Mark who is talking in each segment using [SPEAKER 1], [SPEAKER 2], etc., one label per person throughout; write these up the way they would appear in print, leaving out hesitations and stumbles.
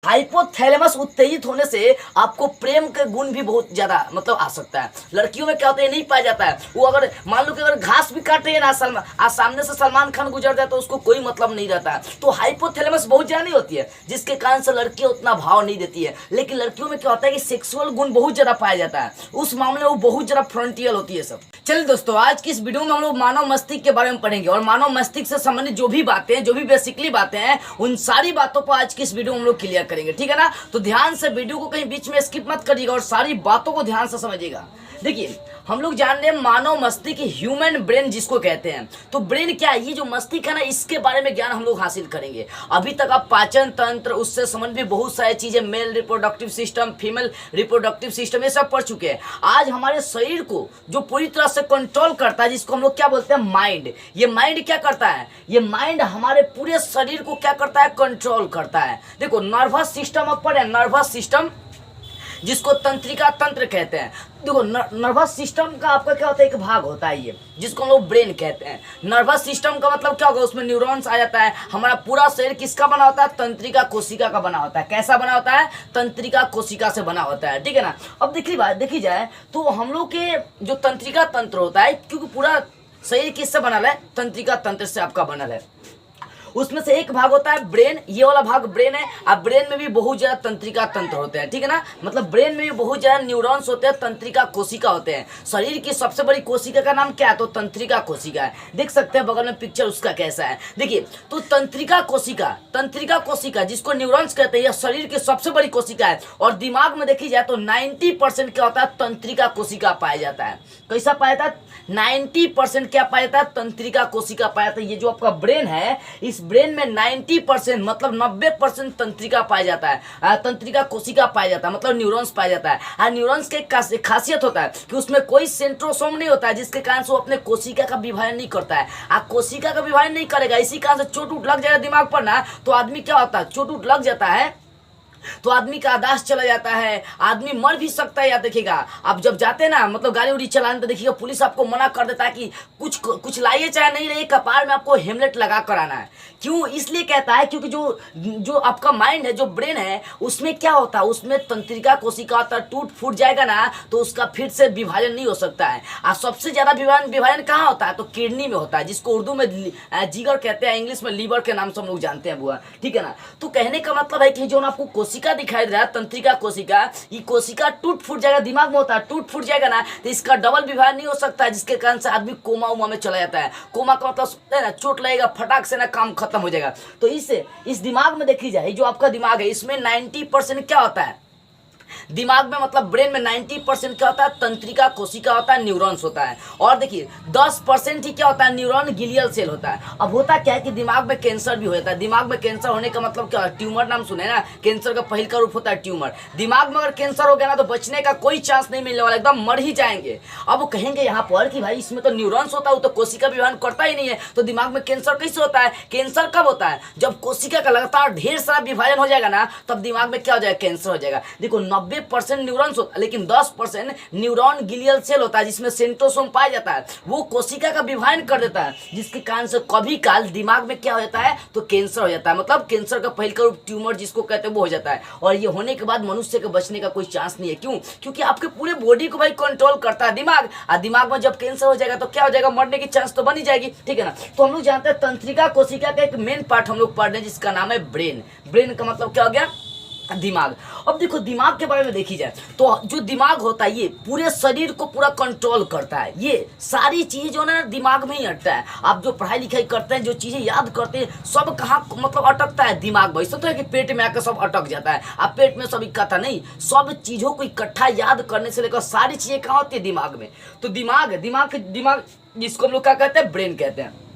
[SPEAKER 1] Hypothalamus उत्तेजित होने से आपको प्रेम के गुण भी बहुत ज्यादा मतलब आ सकता है। लड़कियों में क्या होता है नहीं पाया जाता है। वो अगर मान लो कि अगर घास भी काट रही है ना सामने से सलमान खान गुजर जाए तो उसको कोई मतलब नहीं रहता है। तो हाइपोथैलेमस बहुत ज्यादा नहीं होती है, जिसके कारण से लड़कियां उतना भाव नहीं देती है। लेकिन लड़कियों में क्या होता है कि सेक्सुअल गुण बहुत ज्यादा पाया जाता है, उस मामले में वो बहुत ज्यादा फ्रंटियल होती है सब। चलिए दोस्तों, आज की इस वीडियो में हम लोग मानव मस्तिष्क के बारे में पढ़ेंगे और मानव मस्तिष्क से संबंधित जो भी बातें, जो भी बेसिकली बातें हैं, उन सारी बातों को आज की इस वीडियो में हम लोग क्लियर करेंगे। ठीक है ना? तो ध्यान से वीडियो को कहीं बीच में स्किप मत करिएगा और सारी बातों को ध्यान से समझिएगा। देखिए, हम लोग जान रहे हैं मानव मस्तिष्क, ह्यूमन ब्रेन जिसको कहते हैं। तो ब्रेन क्या है? ये जो मस्तिष्क है ना, इसके बारे में ज्ञान हम लोग हासिल करेंगे। अभी तक आप पाचन तंत्र, उससे संबंधित बहुत सारी चीजें, male reproductive system, female reproductive system, ये सब पढ़ चुके हैं। आज हमारे शरीर को जो पूरी तरह से कंट्रोल करता है, जिसको हम लोग क्या बोलते हैं? माइंड। ये माइंड क्या करता है? ये माइंड हमारे पूरे शरीर को क्या करता है? कंट्रोल करता है। देखो, नर्वस सिस्टम आप पढ़े, नर्वस सिस्टम जिसको तंत्रिका तंत्र कहते हैं। देखो, नर्वस सिस्टम का आपका क्या होता है? एक भाग होता है ये, जिसको हम लोग ब्रेन कहते हैं। नर्वस सिस्टम का मतलब क्या होगा? उसमें न्यूरॉन्स आ जाता है। हमारा पूरा शरीर किसका बना होता है? तंत्रिका कोशिका का बना होता है। कैसा बना होता है? तंत्रिका कोशिका से बना होता है। ठीक है ना? अब देखी जाए तो हम लोग के जो तंत्रिका तंत्र होता है, क्योंकि पूरा शरीर किससे बनल है? तंत्रिका तंत्र से आपका बनल है। उसमें से एक भाग होता है ब्रेन, ये वाला भाग ब्रेन है। अब ब्रेन में भी बहुत ज्यादा तंत्रिका तंत्र होते हैं। ठीक है ना? मतलब ब्रेन में भी बहुत ज्यादा न्यूरॉन्स होते हैं, तंत्रिका कोशिका होते हैं। शरीर की सबसे बड़ी कोशिका का नाम क्या है? तो तंत्रिका कोशिका है। देख सकते हैं बगल में पिक्चर उसका कैसा है। देखिए, तो तंत्रिका कोशिका जिसको न्यूरॉन्स कहते हैं, यह शरीर की सबसे बड़ी कोशिका है। और दिमाग में देखी जाए तो 90% क्या होता है? तंत्रिका कोशिका पाया जाता है। कैसा पाया जाता है? 90% क्या पाया जाता है? तंत्रिका कोशिका पाया जाता है। ये जो आपका ब्रेन है, इस ब्रेन में 90% मतलब 90% तंत्रिका पाया जाता है, तंत्रिका कोशिका पाया जाता है, मतलब न्यूरॉन्स पाया जाता है। न्यूरॉन्स के खासियत होता है कि उसमें कोई सेंट्रोसोम नहीं होता है, जिसके कारण से वो अपने कोशिका का विभाजन नहीं करता है। कोशिका का विभाजन नहीं करेगा, इसी कारण से चोट उठ लग जाएगा दिमाग पर ना, तो आदमी क्या होता है? चोट उठ लग जाता है तो आदमी का आदास चला जाता है, आदमी मर भी सकता है। याद देखिएगा, आप जब जाते हैं ना, मतलब गाड़ी उड़ी चलाने, तो देखिएगा पुलिस आपको मना कर देता है कि कुछ लाइए चाहे नहीं लाइए, कपार में आपको हेमलेट लगा कर आना है। क्यों? इसलिए कहता है क्योंकि जो आपका माइंड है, जो ब्रेन है, उसमें क्या होता है? उसमें तंत्रिका कोशिका होता है। टूट फूट जाएगा ना तो उसका फिर से विभाजन नहीं हो सकता है। और सबसे ज्यादा विभाजन कहाँ होता है? तो किडनी में होता है, जिसको उर्दू में जिगर कहते हैं, इंग्लिश में लीवर के नाम से हम लोग जानते हैं बुआ। ठीक है ना? तो कहने का मतलब है कि जो आपको कोशिका दिखाई दे रहा है, तंत्रिका कोशिका, ये कोशिका टूट फूट जाएगा, दिमाग में होता है, टूट फूट जाएगा ना तो इसका डबल विभाजन नहीं हो सकता है, जिसके कारण से आदमी कोमा उमा में चला जाता है। कोमा का मतलब है ना, चोट लगेगा, फटाक से ना काम खत्म हो जाएगा। तो इस दिमाग में देखी जाए, जो आपका दिमाग है, इसमें 90% क्या होता है? दिमाग में मतलब ब्रेन में 90% क्या होता है? तंत्रिका कोशिका होता है, न्यूरॉन्स होता है। और देखिए 10% ही क्या होता है? न्यूरॉन गिलियल सेल होता है। अब होता क्या है कि दिमाग में कैंसर भी हो जाता है। दिमाग में कैंसर होने का मतलब क्या है? ट्यूमर नाम सुने ना? कैंसर का पहले का रूप होता है ट्यूमर। दिमाग में अगर कैंसर हो गया ना तो बचने का कोई चांस नहीं मिलने वाला, एकदम मर ही जाएंगे। अब वो कहेंगे यहाँ पर कि भाई इसमें तो न्यूरॉन्स होता है, वो तो कोशिका विभाजन करता ही नहीं है, तो दिमाग में कैंसर कैसे होता है? कैंसर कब होता है? जब कोशिका का लगातार ढेर सारा विभाजन हो जाएगा ना, तब दिमाग में क्या हो जाएगा? कैंसर हो जाएगा। देखो, 90% न्यूरॉन्स होता है, लेकिन 10% न्यूरॉन गिलियल सेल होता है, जिसमें सेंट्रोसोम पाया जाता है। वो कोशिका का विभाजन कर देता है, जिसके कारण से कभी काल दिमाग में क्या हो जाता है? तो कैंसर हो जाता है। मतलब कैंसर का पहले का रूप ट्यूमर जिसको कहते हैं वो हो जाता है। और ये होने के बाद मनुष्य के बचने का कोई चांस नहीं है। क्यों? क्योंकि आपके पूरे बॉडी को भाई कंट्रोल करता है दिमाग, और दिमाग में जब कैंसर हो जाएगा तो क्या हो जाएगा? मरने की चांस तो बनी जाएगी। ठीक है ना? तो हम लोग जानते हैं तंत्रिका कोशिका का एक मेन पार्ट हम लोग पढ़ रहे हैं, जिसका नाम है ब्रेन। ब्रेन का मतलब क्या हो गया? दिमाग। अब देखो, दिमाग के बारे में देखी जाए तो जो दिमाग होता है, ये पूरे शरीर को पूरा कंट्रोल करता है। ये सारी चीजें जो है ना, दिमाग में ही अटता है। आप जो पढ़ाई लिखाई करते हैं, जो चीजें याद करते हैं, सब कहाँ मतलब अटकता है? दिमाग में। ऐसा तो है कि पेट में आकर सब अटक जाता है। आप पेट में सब इकट्ठा नहीं, सब चीजों को इकट्ठा याद करने से लेकर सारी चीजें कहाँ होती है? दिमाग में। तो दिमाग जिसको हम लोग क्या कहते हैं? ब्रेन कहते हैं।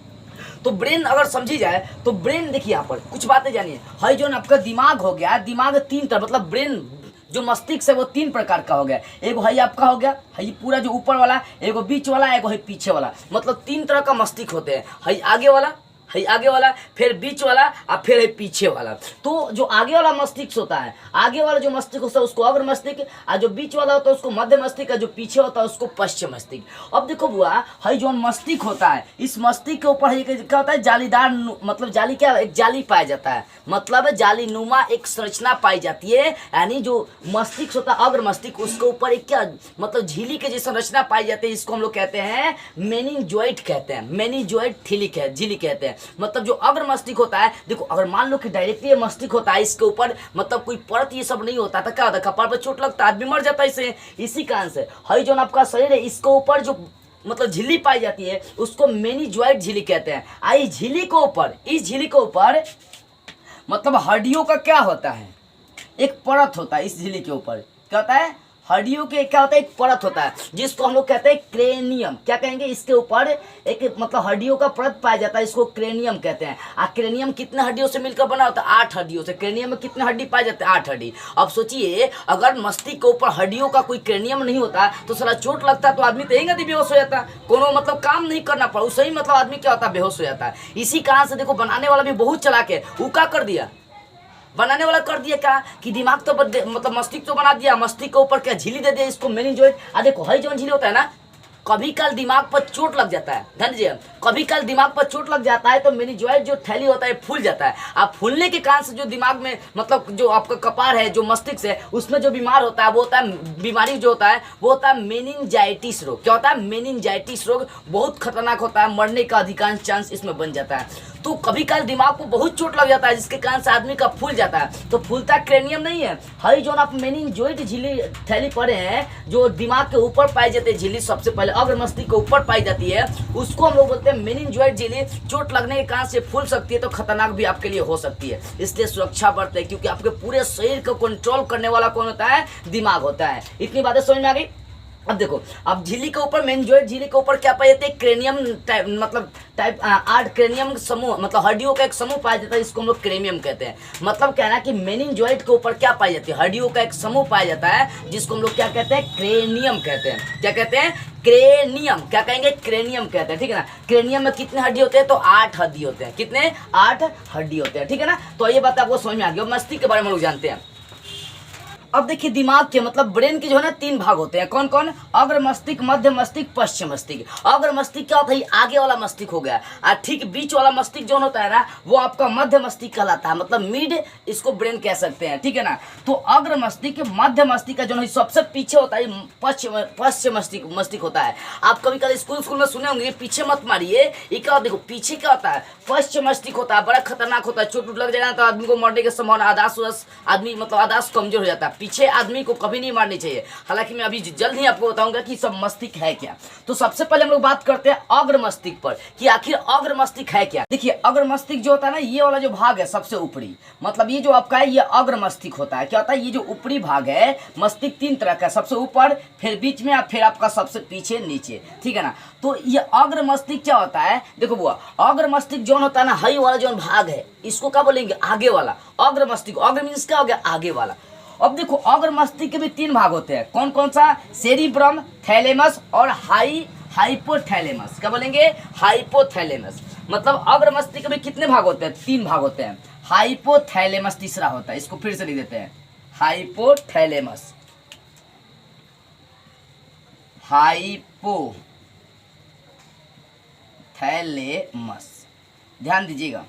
[SPEAKER 1] तो ब्रेन अगर समझी जाए तो ब्रेन, देखिए यहाँ पर कुछ बातें जानिए। है जो आपका दिमाग हो गया, दिमाग 3 तरह, मतलब ब्रेन जो मस्तिष्क है वो 3 प्रकार का हो गया। एगो है आपका हो गया, है पूरा जो ऊपर वाला, एगो बीच वाला, एगो है पीछे वाला। मतलब 3 तरह का मस्तिष्क होते हैं। है आगे वाला, है आगे वाला, फिर बीच वाला और फिर है पीछे वाला। तो जो आगे वाला मस्तिष्क होता है, आगे वाला जो मस्तिष्क होता है उसको अग्र मस्तिष्क, और जो बीच वाला होता है उसको मध्य मस्तिष्क, और जो पीछे होता है उसको पश्चिम मस्तिष्क। अब देखो बुआ, है जो मस्तिष्क होता है, इस मस्तिष्क के ऊपर क्या होता है, जालीदार मतलब जाली, क्या एक जाली पाया जाता है, मतलब जाली नुमा एक संरचना पाई जाती है। यानी जो मस्तिष्क होता है अग्र मस्तिष्क, उसके ऊपर एक क्या मतलब झिल्ली के जैसा संरचना पाई जाती है। इसको हम लोग कहते हैं मेनिंजोइड कहते हैं, मेनिंजोइड झिल्ली कहते हैं। मतलब जो अग्र मस्तिष्क होता है, देखो अगर मान लो कि डायरेक्टली मस्तिष्क होता है, इसके ऊपर मतलब कोई परत ये सब नहीं होता तो क्या होता है, कपार पर चोट लगता है, आदमी मर जाता है इससे। इसी कारण से है जो आपका शरीर है, इसके ऊपर जो मतलब झिल्ली पाई जाती है उसको मेनिंजोइड झिल्ली कहते हैं। आई झिल्ली के ऊपर, इस झिल्ली के ऊपर मतलब हड्डियों का क्या होता है, एक परत होता है। इस झिल्ली के ऊपर क्या होता है, हड्डियों के क्या होता है, एक परत होता है, जिसको हम लोग कहते हैं क्रेनियम। क्या कहेंगे, इसके ऊपर एक मतलब हड्डियों का परत पाया जाता है, इसको क्रेनियम कहते हैं। और क्रेनियम कितने हड्डियों से मिलकर बना होता है, 8 हड्डियों से। क्रेनियम में कितने हड्डी पाए जाते हैं, 8 हड्डी। अब सोचिए अगर मस्तिष्क के ऊपर हड्डियों का कोई क्रेनियम नहीं होता तो साला चोट लगता तो आदमी तो यही बेहोश हो जाता, कोनो मतलब काम नहीं करना पड़ा, उससे ही मतलब आदमी क्या होता है, बेहोश हो जाता है। इसी कारण से देखो बनाने वाला भी बहुत चालाक है, वो क्या कर दिया, बनाने वाला कर दिया क्या कि दिमाग तो मतलब मस्तिष्क तो बना दिया, मस्तिष्क के ऊपर क्या झिल्ली दे दिया, इसको मेनिंजोइड। देखो है जो झिल्ली होता है ना, कभी कल दिमाग पर चोट लग जाता है, ध्यान दीजिए, कभी कल दिमाग पर चोट लग जाता है तो मेनिंजोइड जो थैली होता है फूल जाता है। अब फूलने के कारण से जो दिमाग में मतलब जो आपका कपार है, जो मस्तिष्क है, उसमें जो बीमार होता है वो होता है, बीमारी जो होता है वो होता है मेनिंजाइटिस रोग। क्या होता है, मेनिंजाइटिस रोग बहुत खतरनाक होता है, मरने का अधिकांश चांस इसमें बन जाता है। तो कभी कल दिमाग को बहुत चोट लग जाता है जिसके कारण से आदमी का फूल जाता है। तो फूलता क्रेनियम नहीं है जो आप मेनिंजोइड झिल्ली थैली पड़े हैं, जो दिमाग के ऊपर पाई जाती है झिल्ली, सबसे पहले अग्र मस्तिष्क के ऊपर पाई जाती है, उसको हम लोग बोलते हैं मेनिंजोइड झिल्ली। चोट लगने के कारण से फूल सकती है तो खतरनाक भी आपके लिए हो सकती है, इसलिए सुरक्षा बरतें, क्योंकि आपके पूरे शरीर को कंट्रोल करने वाला कौन होता है, दिमाग होता है। इतनी बातें समझ में आ गई। अब देखो, अब झिल्ली के ऊपर मेनिंजोइड झिल्ली के ऊपर क्या पाए जाते हैं, क्रेनियम टाइप मतलब 8 क्रेनियम समूह, मतलब हड्डियों का एक समूह पाया जाता है, इसको हम लोग क्रेनियम कहते हैं। मतलब कहना कि मेनिंजोइड के ऊपर क्या पाई जाती है, हड्डियों का एक समूह पाया जाता है, जिसको हम लोग क्या कहते हैं, क्रेनियम कहते हैं। क्या कहते हैं, क्रेनियम। क्या कहेंगे, क्रेनियम कहते हैं, ठीक है ना। क्रेनियम में कितने हड्डी होते हैं, तो 8 हड्डी होते हैं। कितने, 8 हड्डी होते हैं, ठीक है ना। तो ये बात आपको समझ में आ गई। मस्तिष्क के बारे में लोग जानते हैं। अब देखिए दिमाग के मतलब ब्रेन के जो है ना 3 भाग होते हैं, कौन कौन, अग्र मस्तिष्क, मध्य मस्तिष्क, पश्चिम मस्तिष्क। अग्र मस्तिष्क क्या होता है, आगे वाला मस्तिष्क हो गया, और ठीक बीच वाला मस्तिष्क जो होता है ना वो आपका मध्य मस्तिष्क कहलाता है, मतलब मिड इसको ब्रेन कह सकते हैं, ठीक है ना। तो अग्र मस्तिष्क, मध्य मस्तिष्क का जो है सबसे पीछे होता है पश्चिम मस्तिष्क होता है। आप कभी कभी स्कूल में सुने होंगे, पीछे मत मारिए, ये क्या, देखो पीछे क्या होता है, पश्चिम मस्तिष्क होता है, बड़ा खतरनाक होता है, चोट लग जाएगा तो आदमी को मरने की संभावना, आदमी मतलब आदास कमजोर हो जाता है। पीछे आदमी को कभी नहीं मारनी चाहिए। हालांकि मैं अभी जल्द ही आपको बताऊंगा कि सब मस्तिष्क है क्या। तो सबसे पहले हम लोग बात करते हैं अग्र मस्तिष्क पर कि आखिर अग्र मस्तिष्क है क्या। देखिए अग्र मस्तिष्क जो होता है ना, ये वाला जो भाग है सबसे ऊपरी, मतलब ये जो आपका है ये अग्र मस्तिष्क होता है। क्या होता है, ये जो ऊपरी भाग है मस्तिष्क 3 तरह का, सबसे ऊपर, फिर बीच में, और फिर आपका सबसे पीछे नीचे, ठीक है ना। तो ये अग्र मस्तिष्क क्या होता है, देखो बुआ, अग्र मस्तिष्क जो होता है ना, हई वाला जो भाग है इसको क्या बोलेंगे, आगे वाला अग्र मस्तिष्क। अग्र मीन्स क्या हो गया, आगे वाला। अब देखो अग्र मस्तिष्क के भी 3 भाग होते हैं, कौन कौन सा, सेरिब्रम, थैलेमस और हाइपोथैलेमस। क्या बोलेंगे, हाइपोथैलेमस। मतलब अग्र मस्तिष्क के भी कितने भाग होते हैं, 3 भाग होते हैं। हाइपोथैलेमस तीसरा होता है, इसको फिर से लिख देते हैं, हाइपोथैलेमस, हाइपोथैलेमस, ध्यान दीजिएगा।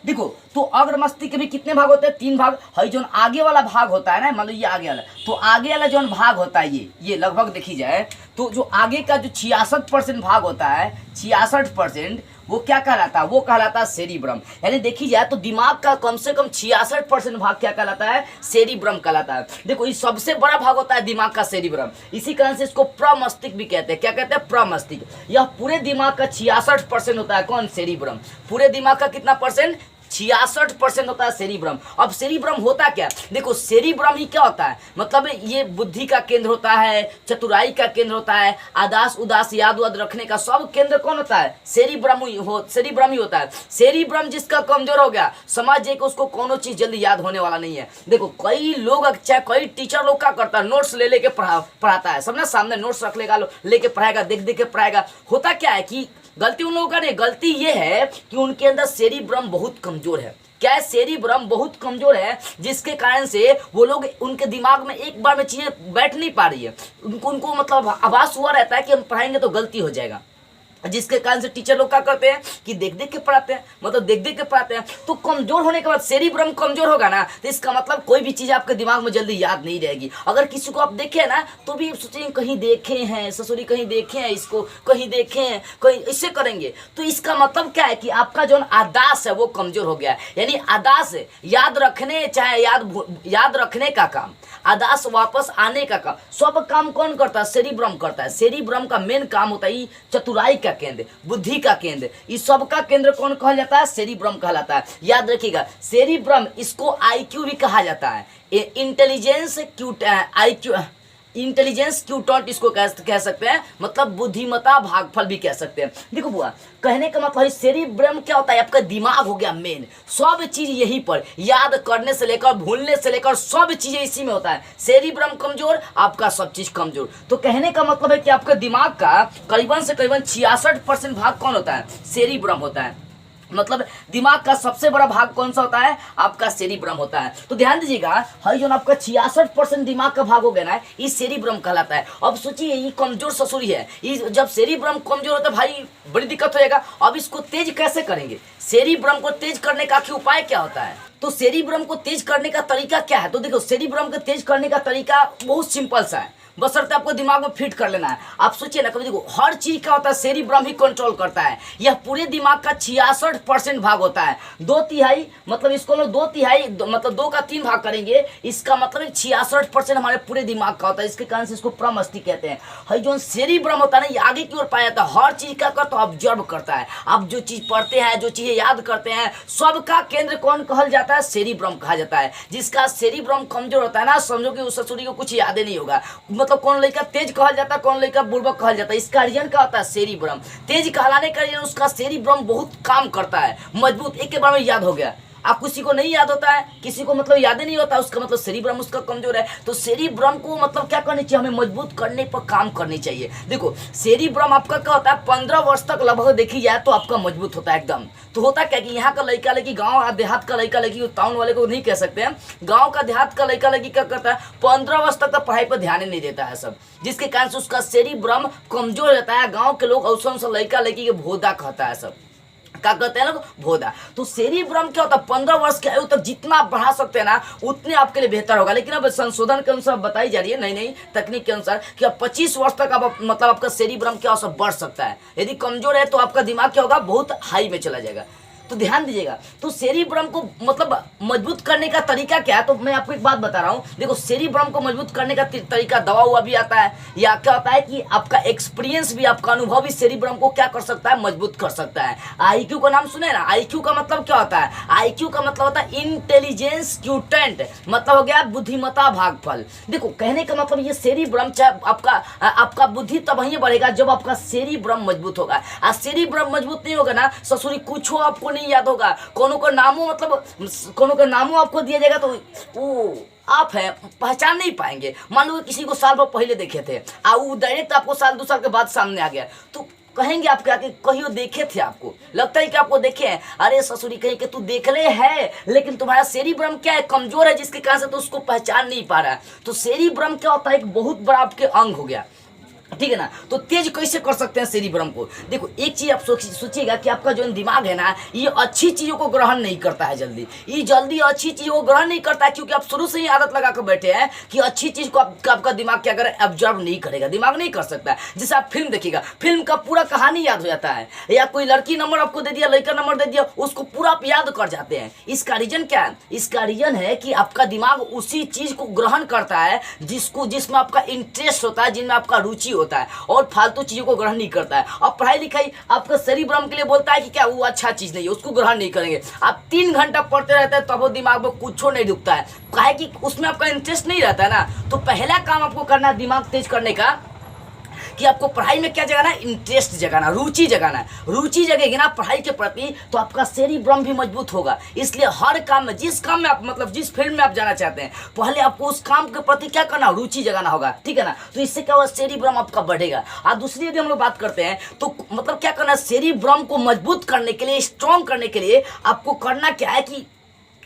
[SPEAKER 1] देखो तो अग्र मस्तिष्क के भी कितने भाग होते हैं, 3 भाग है। जो आगे वाला भाग होता है ना, मान लो ये आगे वाला, तो आगे वाला जो भाग होता है ये लगभग देखी जाए तो जो आगे का जो 66% भाग होता है, 66%, वो क्या कहलाता है, वो कहलाता है सेरिब्रम। यानी देखी जाए तो दिमाग का कम से कम 66% भाग क्या कहलाता है, सेरिब्रम कहलाता है। देखो ये सबसे बड़ा भाग होता है दिमाग का सेरिब्रम, इसी कारण से इसको प्रमस्तिष्क भी कहते हैं। क्या कहते हैं, प्रमस्तिष्क। यह पूरे दिमाग का 66% होता है, कौन, सेरिब्रम। पूरे दिमाग का कितना परसेंट, 66% होता है सेरिब्रम। अब सेरिब्रम होता क्या, देखो सेरिब्रम ही क्या होता है, मतलब ये बुद्धि का केंद्र होता है, चतुराई का केंद्र होता है, आदास उदास याद वाद रखने का सब केंद्र कौन होता है, सेरिब्रम ही होता है। सेरिब्रम जिसका कमजोर हो गया, समझ जाइए कि उसको कोनो चीज जल्दी याद होने वाला नहीं है। देखो कई लोग, चाहे कई टीचर लोग क्या करता है, नोट्स ले के पढ़ाता है, सब ना सामने नोट्स रख लेगा, लेके पढ़ाएगा, देख देख के पढ़ाएगा। होता क्या है कि गलती उन लोगों का नहीं, गलती ये है कि उनके अंदर सेरिब्रम बहुत कमजोर है। क्या है? सेरिब्रम बहुत कमजोर है, जिसके कारण से वो लोग, उनके दिमाग में एक बार में चीजें बैठ नहीं पा रही है। उनको मतलब आभास हुआ रहता है कि हम पढ़ाएंगे तो गलती हो जाएगा, जिसके कारण से टीचर लोग क्या करते हैं कि देख देख के पढ़ाते हैं, मतलब देख देख के पढ़ाते हैं। तो कमजोर होने के बाद सेरिब्रम कमजोर होगा ना, तो इसका मतलब कोई भी चीज आपके दिमाग में जल्दी याद नहीं रहेगी। अगर किसी को आप देखे ना तो भी सोचेंगे कहीं देखे हैं ससुरी, कहीं देखे हैं इसको, कहीं देखे हैं, कहीं इससे करेंगे। तो इसका मतलब क्या है कि आपका जो आदास है वो कमजोर हो गया है। यानी आदास याद रखने, चाहे याद रखने का काम, आदास वापस आने का काम, सब काम कौन करता है? सेरिब्रम करता है। सेरिब्रम का मेन काम होता है चतुराई का केंद्र, बुद्धि का केंद्र, इस सब का केंद्र कौन कहा जाता है? सेरिब्रम कहलाता है। याद रखिएगा, सेरिब्रम, इसको आईक्यू भी कहा जाता है। इंटेलिजेंस आईक्यू, इंटेलिजेंस क्यूटॉन्ट इसको कह सकते हैं, मतलब बुद्धिमता भागफल भी कह सकते हैं। देखो बुआ, कहने का मतलब सेरिब्रम क्या होता है? आपका दिमाग हो गया मेन, सब चीज यहीं पर, याद करने से लेकर भूलने से लेकर सब चीजें इसी में होता है। सेरिब्रम कमजोर, आपका सब चीज कमजोर। तो कहने का मतलब है कि आपके दिमाग का करीबन से करीबन 66% भाग कौन होता है? सेरिब्रम होता है। मतलब दिमाग का सबसे बड़ा भाग कौन सा होता है? आपका सेरिब्रम होता है। तो ध्यान दीजिएगा, हर जो आपका 66% दिमाग का भाग हो गया ना, ये सेरिब्रम कहलाता है। अब सोचिए, ये कमजोर ससुरी है, ये जब सेरिब्रम कमजोर होता है भाई बड़ी दिक्कत हो जाएगा। अब इसको तेज कैसे करेंगे? सेरिब्रम को तेज करने का आखिर उपाय क्या होता है? तो सेरिब्रम को तेज करने का तरीका क्या है? तो देखो, सेरिब्रम को तेज करने का तरीका बहुत सिंपल सा है, बशर्ते आपको दिमाग में फिट कर लेना है। आप सोचिए ना, कभी देखो, हर चीज क्या होता है? सेरिब्रम ही कंट्रोल करता है। यह पूरे दिमाग का 66% भाग होता है। 2/3, मतलब इसको लोग 2/3, मतलब 2 का 3 भाग करेंगे, इसका मतलब 66% हमारे पूरे दिमाग का होता है। इसके कारण से इसको प्रमस्ति कहते हैं। हई जो सेरिब्रम होता है ना, ये आगे की ओर पाया जाता है। हर चीज क्या करता है? ऑब्जर्व करता है। आप जो चीज पढ़ते हैं, जो चीजें याद करते हैं, सबका केंद्र कौन कहल जाता है? सेरिब्रम कहा जाता है। जिसका सेरिब्रम कमजोर होता है ना, समझो कि उस ससुरी को कुछ याद नहीं होगा। मतलब कौन लड़का तेज कहल जाता है, कौन लड़का बुर्बक कहल जाता है, इसका रीजन क्या होता है? सेरिब्रम। तेज कहलाने का रीजन उसका सेरिब्रम बहुत काम करता है, मजबूत, एक के बार में याद हो गया। आप किसी को नहीं याद होता है, किसी को मतलब याद ही नहीं होता, उसका मतलब सेरिब्रम उसका कमजोर है। तो सेरिब्रम को मतलब क्या करनी चाहिए? हमें मजबूत करने पर काम करनी चाहिए। देखो, सेरिब्रम आपका क्या होता है? 15 वर्ष तक लगभग देखी जाए तो आपका मजबूत होता है एकदम। तो होता क्या कि यहाँ का लड़का लड़की, गाँव देहात का लड़का लड़की, टाउन वाले को नहीं कह सकते हैं, गाँव का देहात का लड़का लड़की क्या करता है? 15 वर्ष तक पढ़ाई पर ध्यान ही नहीं देता है सब, जिसके कारण से उसका सेरिब्रम कमजोर रहता है। गाँव के लोग औसम लड़का लड़की के भोदा कहता है सब, क्या कहते हैं लोग? भोदा। तो सेरिब्रम क्या होता है? 15 वर्ष की आयु तक जितना आप बढ़ा सकते हैं ना, उतने आपके लिए बेहतर होगा। लेकिन अब संशोधन के अनुसार बताई जा रही है, नई तकनीक के अनुसार, कि अब 25 वर्ष तक आप मतलब आपका सेरिब्रम क्या हो बढ़ सकता है। यदि कमजोर है तो आपका दिमाग क्या होगा? बहुत हाई में चला जाएगा। तो ध्यान दीजिएगा, तो सेरिब्रम को मतलब मजबूत करने का तरीका क्या है? तो मैं आपको एक बात बता रहा हूँ। देखो, सेरिब्रम को मजबूत करने का तरीका दवा हुआ भी आता है, या क्या होता है कि आपका एक्सपीरियंस भी, आपका अनुभव भी सेरिब्रम को क्या कर सकता है? मजबूत कर सकता है। आईक्यू का नाम सुने ना? आईक्यू का मतलब क्या होता है? आईक्यू का मतलब होता है इंटेलिजेंस क्यूटेंट, मतलब हो गया बुद्धिमता भागफल। देखो, कहने का मतलब ये सेरिब्रम, चाहे आपका बुद्धि तब ही बढ़ेगा जब आपका सेरिब्रम मजबूत होगा। और सेरिब्रम मजबूत नहीं होगा ना, ससुरी कुछ हो आपको नहीं याद होगा। कोनो का नामो, मतलब कोनो का नामो आपको दिया जाएगा तो वो आप हैं पहचान नहीं पाएंगे। मान लो किसी को साल भर पहले देखे थे, वो डायरेक्ट आपको साल 2 साल के बाद सामने आ गया, तो कहेंगे आप क्या कि कहीं देखे थे? आपको लगता है कि आपको देखे हैं? अरे ससुरी, कहीं कि तू देख ले है, लेकिन तुम्हारा सेरिब्रम क्या है? कमजोर है, जिसके कारण से तो उसको पहचान नहीं पा रहा है। तो सेरिब्रम क्या होता है? एक बहुत बड़ा आपके अंग हो गया, ठीक है ना। तो तेज कैसे कर सकते हैं सेरिब्रम को? देखो, एक चीज आप सोचिएगा कि आपका जो दिमाग है ना, ये अच्छी चीजों को ग्रहण नहीं करता है जल्दी। ये जल्दी अच्छी चीजों को ग्रहण नहीं करता है, क्योंकि आप शुरू से ही आदत लगा कर बैठे हैं कि अच्छी चीज को आपका दिमाग क्या करे? ऑब्जर्व नहीं करेगा, दिमाग नहीं कर सकता है। जैसे आप फिल्म देखिएगा, फिल्म का पूरा कहानी याद हो जाता है, या कोई लड़की नंबर आपको दे दिया, लड़का नंबर दे दिया, उसको पूरा आप याद कर जाते हैं। इसका रीजन क्या है? इसका रीजन है कि आपका दिमाग उसी चीज को ग्रहण करता है जिसमें आपका इंटरेस्ट होता है, जिनमें आपका रुचि होता है, और फालतू चीजों को ग्रहण नहीं करता है। और पढ़ाई लिखाई आपका सेरिब्रम के लिए बोलता है कि क्या वो अच्छा चीज नहीं है, उसको ग्रहण नहीं करेंगे। आप 3 घंटा पढ़ते रहते हैं तब वो दिमाग में कुछ नहीं रुकता है, काहे कि उसमें आपका इंटरेस्ट नहीं रहता है ना। तो पहला काम आपको करना है दिमाग तेज करने का, कि आपको पढ़ाई में क्या जगाना है, इंटरेस्ट जगाना, रुचि जगाना है। रुचि जगेगी ना पढ़ाई के प्रति तो आपका सेरिब्रम भी मजबूत होगा। इसलिए हर काम में, जिस काम में आप मतलब जिस फील्ड में आप जाना चाहते हैं, पहले आपको उस काम के प्रति क्या करना, रुचि जगाना होगा, ठीक है ना। तो इससे क्या होगा, सेरिब्रम आपका बढ़ेगा। और दूसरी यदि हम लोग बात करते हैं तो मतलब क्या करना है, सेरिब्रम को मजबूत करने के लिए, स्ट्रॉन्ग करने के लिए आपको करना क्या है कि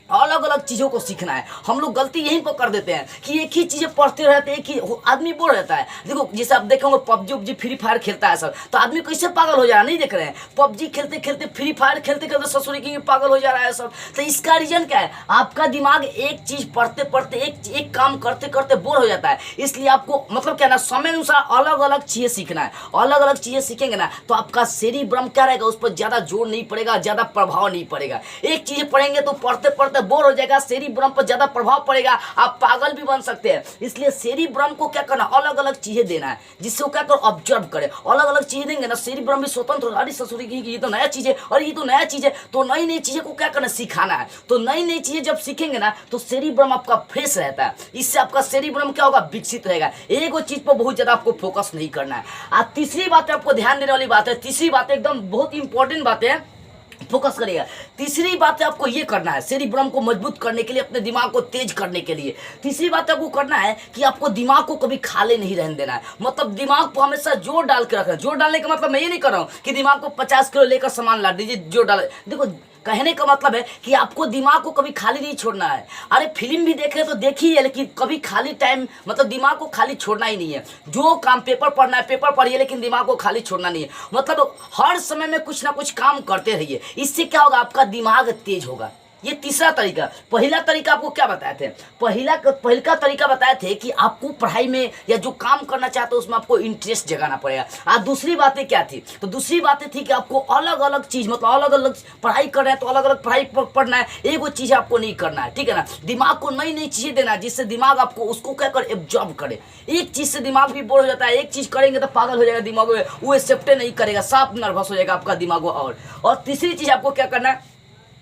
[SPEAKER 1] अलग अलग चीज़ों को सीखना है। हम लोग गलती यहीं पर कर देते हैं कि एक ही चीज़ें पढ़ते रहते हैं, एक ही आदमी बोर रहता है। देखो जैसे आप देखेंगे पबजी उबजी फ्री फायर खेलता है सब, तो आदमी कैसे पागल हो जा रहा है, नहीं देख रहे हैं। पबजी खेलते खेलते, फ्री फायर खेलते खेलते ससुरी की पागल हो जा रहा है सब। तो इसका रीजन क्या है, आपका दिमाग एक चीज़ पढ़ते पढ़ते, एक काम करते करते बोर हो जाता है। इसलिए आपको मतलब क्या ना, समय अनुसार अलग अलग चीज़ें सीखना है। अलग अलग चीज़ें सीखेंगे ना तो आपका सेरिब्रम क्या रहेगा, उस पर ज़्यादा जोर नहीं पड़ेगा, ज़्यादा प्रभाव नहीं पड़ेगा। एक चीज़ पढ़ेंगे तो पढ़ते पढ़ते बोर हो जाएगा, सेरिब्रम पर ज्यादा प्रभाव पड़ेगा, आप पागल भी बन सकते हैं। इसलिए सेरिब्रम को क्या करना, अलग अलग चीजें देना है जिससे वो क्या कर ऑब्जर्व करे। अलग अलग चीजें देंगे ना, सेरिब्रम भी स्वतंत्र हो, अरे ससुरी की ये तो नया चीज है, और ये तो नया चीज है, तो नई नई चीजें को क्या करना, सिखाना है। तो नई नई चीजें जब सीखेंगे ना तो सेरिब्रम आपका फ्रेश रहता है। इससे आपका सेरिब्रम क्या होगा, विकसित रहेगा। एक चीज पर बहुत ज्यादा आपको फोकस नहीं करना है। और तीसरी बात आपको ध्यान देने वाली बात है, तीसरी बात एकदम बहुत इंपॉर्टेंट बात है, फोकस करिएगा। तीसरी बात है आपको ये करना है, सेरिब्रम को मजबूत करने के लिए, अपने दिमाग को तेज करने के लिए तीसरी बात आपको करना है कि आपको दिमाग को कभी खाली नहीं रहने देना है। मतलब दिमाग को हमेशा जोर डाल के रखना है। जोर डालने का मतलब मैं ये नहीं कर रहा हूँ कि दिमाग को 50 किलो लेकर सामान ला दीजिए, जोर डाल। देखो कहने का मतलब है कि आपको दिमाग को कभी खाली नहीं छोड़ना है। अरे फिल्म भी देखे तो देखिए, लेकिन कभी खाली टाइम मतलब दिमाग को खाली छोड़ना ही नहीं है। जो काम पेपर पढ़ना है पेपर पढ़िए, लेकिन दिमाग को खाली छोड़ना नहीं है। मतलब हर समय में कुछ ना कुछ काम करते रहिए। इससे क्या होगा, आपका दिमाग तेज होगा। ये तीसरा तरीका। पहला तरीका आपको क्या बताए थे, पहला तरीका बताए थे कि आपको पढ़ाई में या जो काम करना चाहते हो उसमें आपको इंटरेस्ट जगाना पड़ेगा। और दूसरी बातें क्या थी, तो दूसरी बातें थी कि आपको अलग अलग चीज मतलब अलग अलग पढ़ाई कर रहे हैं तो अलग अलग पढ़ाई पढ़ना है। एक वो चीज आपको नहीं करना है, ठीक है ना। दिमाग को नई नई चीजें देना है जिससे दिमाग आपको उसको क्या कर एब्जॉर्ब करे। एक चीज से दिमाग भी बोर हो जाता है, एक चीज करेंगे तो पागल हो जाएगा दिमाग में, वो एक्सेप्ट नहीं करेगा, साफ नर्वस हो जाएगा आपका दिमाग। और तीसरी चीज आपको क्या करना है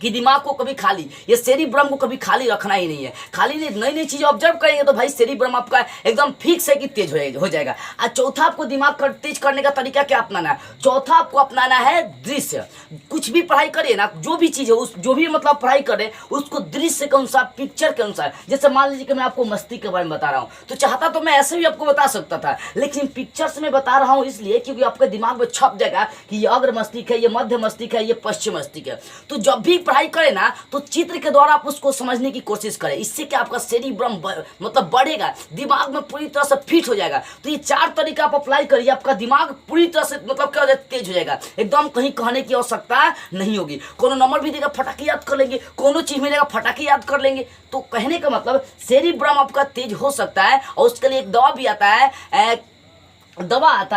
[SPEAKER 1] कि दिमाग को कभी खाली, ये सेरिब्रम को कभी खाली रखना ही नहीं है। खाली नहीं, नई नई चीजें ऑब्जर्व करेंगे तो भाई सेरिब्रम आपका एकदम फिक्स है कि तेज हो जाएगा। और चौथा आपको दिमाग तेज करने का तरीका क्या अपनाना है, चौथा आपको अपनाना है दृश्य। कुछ भी पढ़ाई करिए ना, जो भी चीज है उस जो भी मतलब पढ़ाई करे उसको दृश्य के अनुसार, पिक्चर के अनुसार। जैसे मान लीजिए कि मैं आपको मस्ती के बारे में बता रहा हूँ, तो चाहता तो मैं ऐसे भी आपको बता सकता था, लेकिन पिक्चर से मैं बता रहा हूँ इसलिए क्योंकि आपके दिमाग में छप जाएगा कि ये अग्र मस्तिष्क है, ये मध्य मस्तिष्क है, ये पश्चिम मस्तिष्क है। तो जब भी पढ़ाई करें ना तो चित्र के द्वारा आप उसको समझने की कोशिश करें। इससे क्या आपका सेरिब्रम मतलब बढ़ेगा, दिमाग में पूरी तरह से फिट हो जाएगा। तो ये 4 तरीका आप अप्लाई करिए, आपका दिमाग पूरी तरह से मतलब क्या हो जाएगा, तेज हो जाएगा। एकदम कहीं कहने की आवश्यकता नहीं होगी। कोनो नंबर भी देगा फटाके याद कर लेंगे, कोनो चीज मिलेगा फटाके याद कर लेंगे। तो कहने का मतलब सेरिब्रम आपका तेज हो सकता है। और उसके लिए एक दवा भी आता है,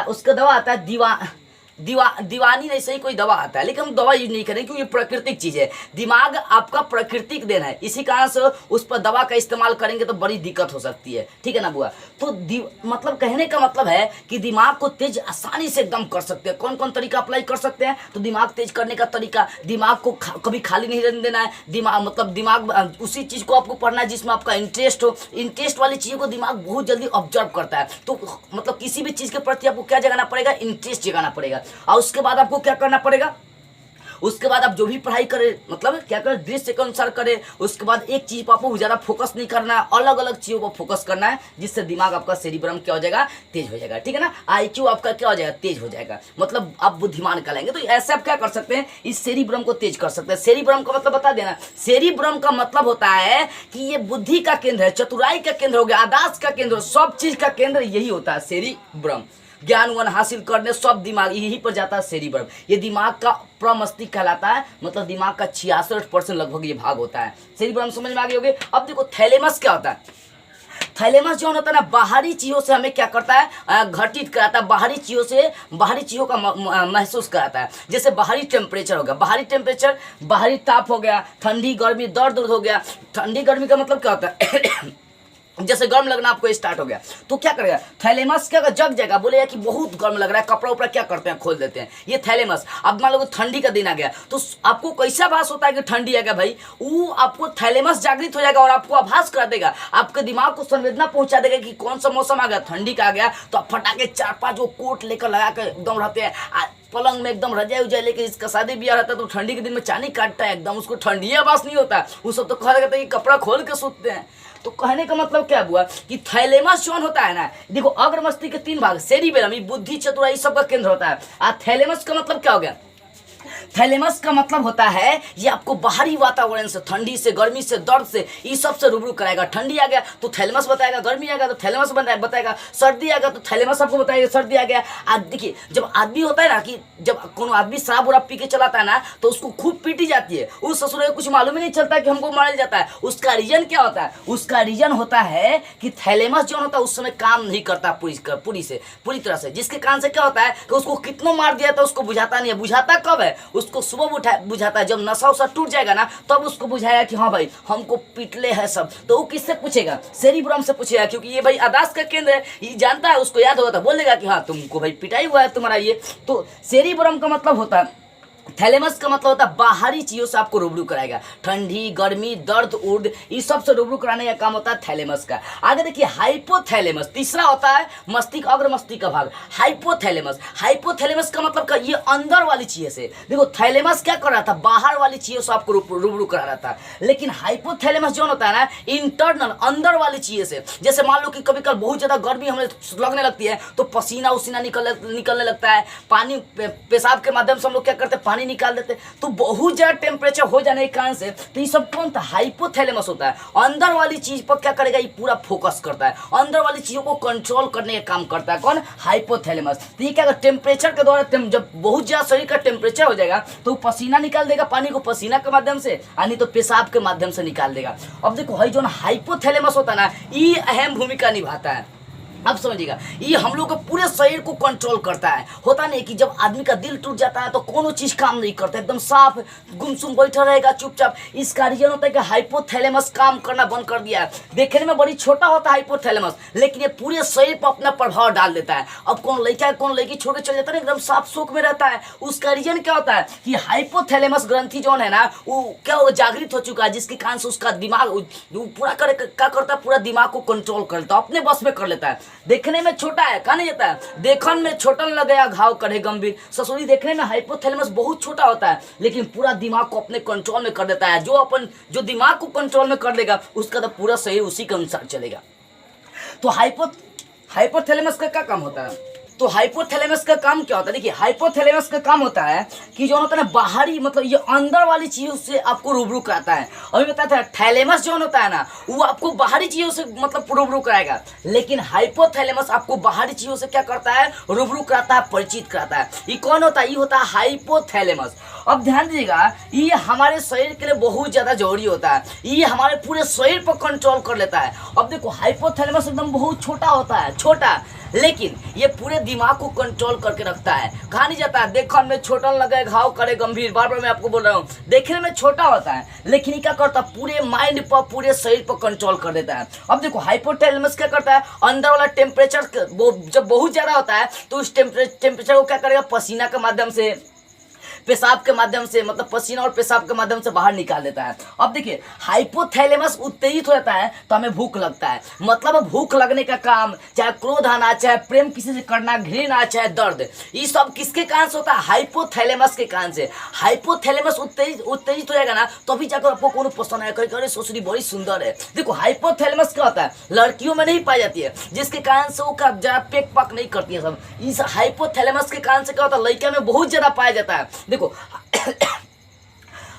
[SPEAKER 1] उसका दवा आता है दीवानी नहीं, सही कोई दवा आता है, लेकिन हम दवा यूज नहीं करें क्योंकि प्राकृतिक चीज है। दिमाग आपका प्राकृतिक देन है, इसी कारण से उस पर दवा का इस्तेमाल करेंगे तो बड़ी दिक्कत हो सकती है, ठीक है ना बुआ। तो मतलब कहने का मतलब है कि दिमाग को तेज आसानी से एकदम कर सकते हैं। कौन कौन तरीका अप्लाई कर सकते हैं, तो दिमाग तेज करने का तरीका, दिमाग को कभी खाली नहीं रहने देना है। दिमाग उसी चीज को आपको पढ़ना है जिसमें आपका इंटरेस्ट हो। इंटरेस्ट वाली चीजों को दिमाग बहुत जल्दी ऑब्जर्व करता है। तो मतलब किसी भी चीज के प्रति आपको क्या जगाना पड़ेगा, इंटरेस्ट जगाना पड़ेगा। और उसके बाद आपको क्या करना पड़ेगा, उसके बाद आप जो भी पढ़ाई करें मतलब क्या करें, दृश्य के अनुसार करें। उसके बाद एक चीज पर आपको ज्यादा फोकस नहीं करना है, अलग अलग चीजों पर फोकस करना है, जिससे दिमाग आपका सेरिब्रम क्या हो जाएगा, तेज हो जाएगा, ठीक है ना। IQ आपका क्या हो जाएगा, तेज हो जाएगा, मतलब आप बुद्धिमान कहलाएंगे। तो ऐसे आप क्या कर सकते हैं, इस सेरिब्रम को तेज कर सकते हैं। सेरिब्रम का मतलब बता देना, सेरिब्रम का मतलब होता है कि ये बुद्धि का केंद्र है, चतुराई का केंद्र हो गया, आदास का केंद्र, सब चीज का केंद्र यही होता है सेरिब्रम। ज्ञान वन हासिल करने सब दिमाग यहीं पर जाता है सेरिब्रम। ये दिमाग का प्रमस्तिष्क कहलाता है, मतलब दिमाग का 66% लगभग ये भाग होता है। सेरिब्रम समझ में आ गई होगी। अब देखो थैलेमस क्या होता है। थैलेमस जो होता है ना, बाहरी चीजों से हमें क्या करता है, घटित कराता है, बाहरी चीजों का महसूस कराता है। जैसे बाहरी टेम्परेचर हो गया, बाहरी ताप हो गया, ठंडी गर्मी, दर्द हो गया। ठंडी गर्मी का मतलब क्या होता है जैसे गर्म लगना आपको स्टार्ट हो गया तो क्या करेगा, थैलेमस क्या जग जाएगा, बोलेगा कि बहुत गर्म लग रहा है, कपड़ा उपड़ा क्या करते हैं खोल देते हैं, ये थैलेमस। अब मान लो ठंडी का दिन आ गया तो आपको कैसा आभास होता है कि ठंडी आ गया भाई, वो आपको थैलेमस जागृत हो जाएगा और आपको आभास कर देगा, आपके दिमाग को संवेदना पहुंचा देगा कि कौन सा मौसम आ गया, ठंडी का आ गया। तो आप फटाके 4-5 वो कोट लेकर लगा कर एकदम रहते हैं, पलंग में एकदम रजाई उजाई लेके, इसका शादी ब्याह रहता है तो ठंडी के दिन में चानी काटता है एकदम, उसको ठंडी आभास नहीं होता, वो सब तो कहा जाता है कि कपड़ा खोल के सोते हैं। तो कहने का मतलब क्या हुआ कि थैलेमस जो होता है ना, देखो अग्र मस्तिष्क के 3 भाग, सेरिबेलम बुद्धि चतुराई सबका केंद्र होता है। थैलेमस का मतलब क्या हो गया, थैलेमस का मतलब होता है ये आपको बाहरी वातावरण से, ठंडी से, गर्मी से, दर्द से, ये सब से रूबरू कराएगा। ठंडी आ गया तो थैलेमस बताएगा, गर्मी आ गया तो थैलेमस बताएगा, सर्दी आ गया तो थैलेमस आपको बताएगा सर्दी आ गया। आज देखिए जब आदमी होता है ना, कि जब कोनो आदमी शराब उराब पी के चलाता है ना तो उसको खूब पीटी जाती है, उस ससुर को कुछ मालूम ही नहीं चलता कि हमको मारा जाता है। उसका रीजन क्या होता है, उसका रीजन होता है कि थैलेमस जो होता है उस समय काम नहीं करता पूरी तरह से, जिसके कारण से क्या होता है कि उसको कितना मार दिया था उसको बुझाता नहीं है। बुझाता कब है, उसको सुबह बुझाता है, जब नशा उशा टूट जाएगा ना तब उसको बुझाया कि हाँ भाई हमको पिटले है सब। तो वो किससे पूछेगा, सेरिब्रम से पूछेगा, क्योंकि ये भाई आदास का केंद्र है, ये जानता है, उसको याद होगा तो बोलेगा कि हाँ तुमको भाई पिटाई हुआ है तुम्हारा ये। तो सेरिब्रम का मतलब होता है, थैलेमस का मतलब होता है बाहरी चीजों से आपको रूबरू कराएगा, ठंडी, गर्मी, दर्द, उर्द, इस सब से रूबरू कराने का काम होता है थैलेमस का। आगे देखिए हाइपोथैलेमस, तीसरा होता है मस्तिष्क, अग्र मस्तिष्क का भाग, हाइपोथैलेमस। हाइपोथैलेमस का मतलब का ये अंदर वाली चीजें से, देखो थैलेमस क्या कर रहा था, बाहर वाली चीजों से आपको रूबरू करा रहा था, लेकिन हाइपोथैलेमस जो होता है ना, इंटरनल, अंदर वाली चीजें से। जैसे मान लो कि कभी कभी बहुत ज्यादा गर्मी हमें लगने लगती है तो पसीना उसीना निकलने लगता है, पानी पेशाब के माध्यम से हम लोग क्या करते हैं, पानी निकाल देते, तो बहुत ज्यादा टेम्परेचर हो जाने के कारण से तो ये सब कौन था, हाइपोथैलेमस होता है। अंदर वाली चीज पर क्या करेगा, ये पूरा फोकस करता है, अंदर वाली चीजों को कंट्रोल करने का काम करता है कौन, हाइपोथैलेमस। तो ये क्या, टेम्परेचर के द्वारा जब बहुत ज्यादा शरीर का टेम्परेचर हो जाएगा तो पसीना निकाल देगा, पानी को पसीना के माध्यम से, यानी तो पेशाब के माध्यम से निकाल देगा। अब देखो भाई जो हाइपोथैलेमस होता है ना, ये अहम भूमिका निभाता है। अब समझिएगा, ये हम लोग के पूरे शरीर को कंट्रोल करता है। होता नहीं कि जब आदमी का दिल टूट जाता है तो कोनो चीज काम नहीं करता, एकदम साफ गुमसुम बैठा रहेगा चुपचाप, इसका रीजन होता है कि हाइपोथैलेमस काम करना बंद कर दिया है। देखने में बड़ी छोटा होता है हाइपोथैलेमस, लेकिन ये पूरे शरीर पर अपना प्रभाव डाल देता है। अब कौन लड़का है कौन लड़की छोड़ के चल जाता है, एकदम साफ सुख में रहता है। उसका रीजन क्या होता है कि हाइपोथैलेमस ग्रंथि जो है ना, वो क्या हो जागृत हो चुका है, जिसके कारण से उसका दिमाग पूरा क्या करता है, पूरा दिमाग को कंट्रोल करता है, अपने बस में कर लेता है। देखने में छोटा है, कहा नहीं जाता है, देखन में छोटन लग गया घाव करे गंभीर। ससुरी देखने में हाइपोथैलेमस बहुत छोटा होता है, लेकिन पूरा दिमाग को अपने कंट्रोल में कर देता है। जो दिमाग को कंट्रोल में कर देगा उसका तो पूरा शरीर उसी के अनुसार चलेगा। तो हाइपोथैलेमस का क्या काम होता है, तो हाइपोथैलेमस का काम क्या होता है, देखिए हाइपोथैलेमस का काम होता है कि जो होता है ना बाहरी, मतलब ये अंदर वाली चीजों से आपको रूबरू कराता है। अभी बताया था थैलेमस जो होता है ना, वो आपको बाहरी चीजों से मतलब रूबरू कराएगा, लेकिन हाइपोथैलेमस आपको बाहरी चीजों से क्या करता है, रूबरू कराता है, परिचित कराता है। ये कौन होता है, ये होता है हाइपोथैलेमस। अब ध्यान दीजिएगा, ये हमारे शरीर के लिए बहुत ज्यादा जरूरी होता है, ये हमारे पूरे शरीर पर कंट्रोल कर लेता है। अब देखो हाइपोथैलेमस एकदम बहुत छोटा होता है, छोटा, लेकिन ये पूरे दिमाग को कंट्रोल करके रखता है। कहा नहीं जाता है देखने में छोटा लगे घाव करे गंभीर, बार बार मैं आपको बोल रहा हूँ, देखने में छोटा होता है लेकिन ये क्या करता है, पूरे माइंड पर, पूरे शरीर पर कंट्रोल कर देता है। अब देखो हाइपोथैलेमस क्या करता है, अंदर वाला टेम्परेचर जब बहुत ज्यादा होता है तो उस टेम्परेचर को क्या करेगा, पसीना के माध्यम से, पेशाब के माध्यम से, मतलब पसीना और पेशाब के माध्यम से बाहर निकाल देता है। अब देखिए हाइपोथैलेमस उत्तेजित हो जाता है तो हमें भूख लगता है, मतलब भूख लगने का काम, चाहे क्रोध आना, चाहे प्रेम किसी से करना, घृणा, चाहे दर्द, ये सब किसके कारण से होता है, हाइपोथैलेमस के कारण से। हाइपोथैलेमस उत्तेजित हो जाएगा ना तभी जाकर आपको कोनो पसंद आएगा, कहीं अरे ससुरी बड़ी सुंदर है। देखो हाइपोथैलेमस क्या होता है, लड़कियों में नहीं पाई जाती है, जिसके कारण से वो ज्यादा पेक पक नहीं करती है सब। इस हाइपोथैलेमस के कारण से क्या होता है, लड़कियों में बहुत ज्यादा पाया जाता है। देखो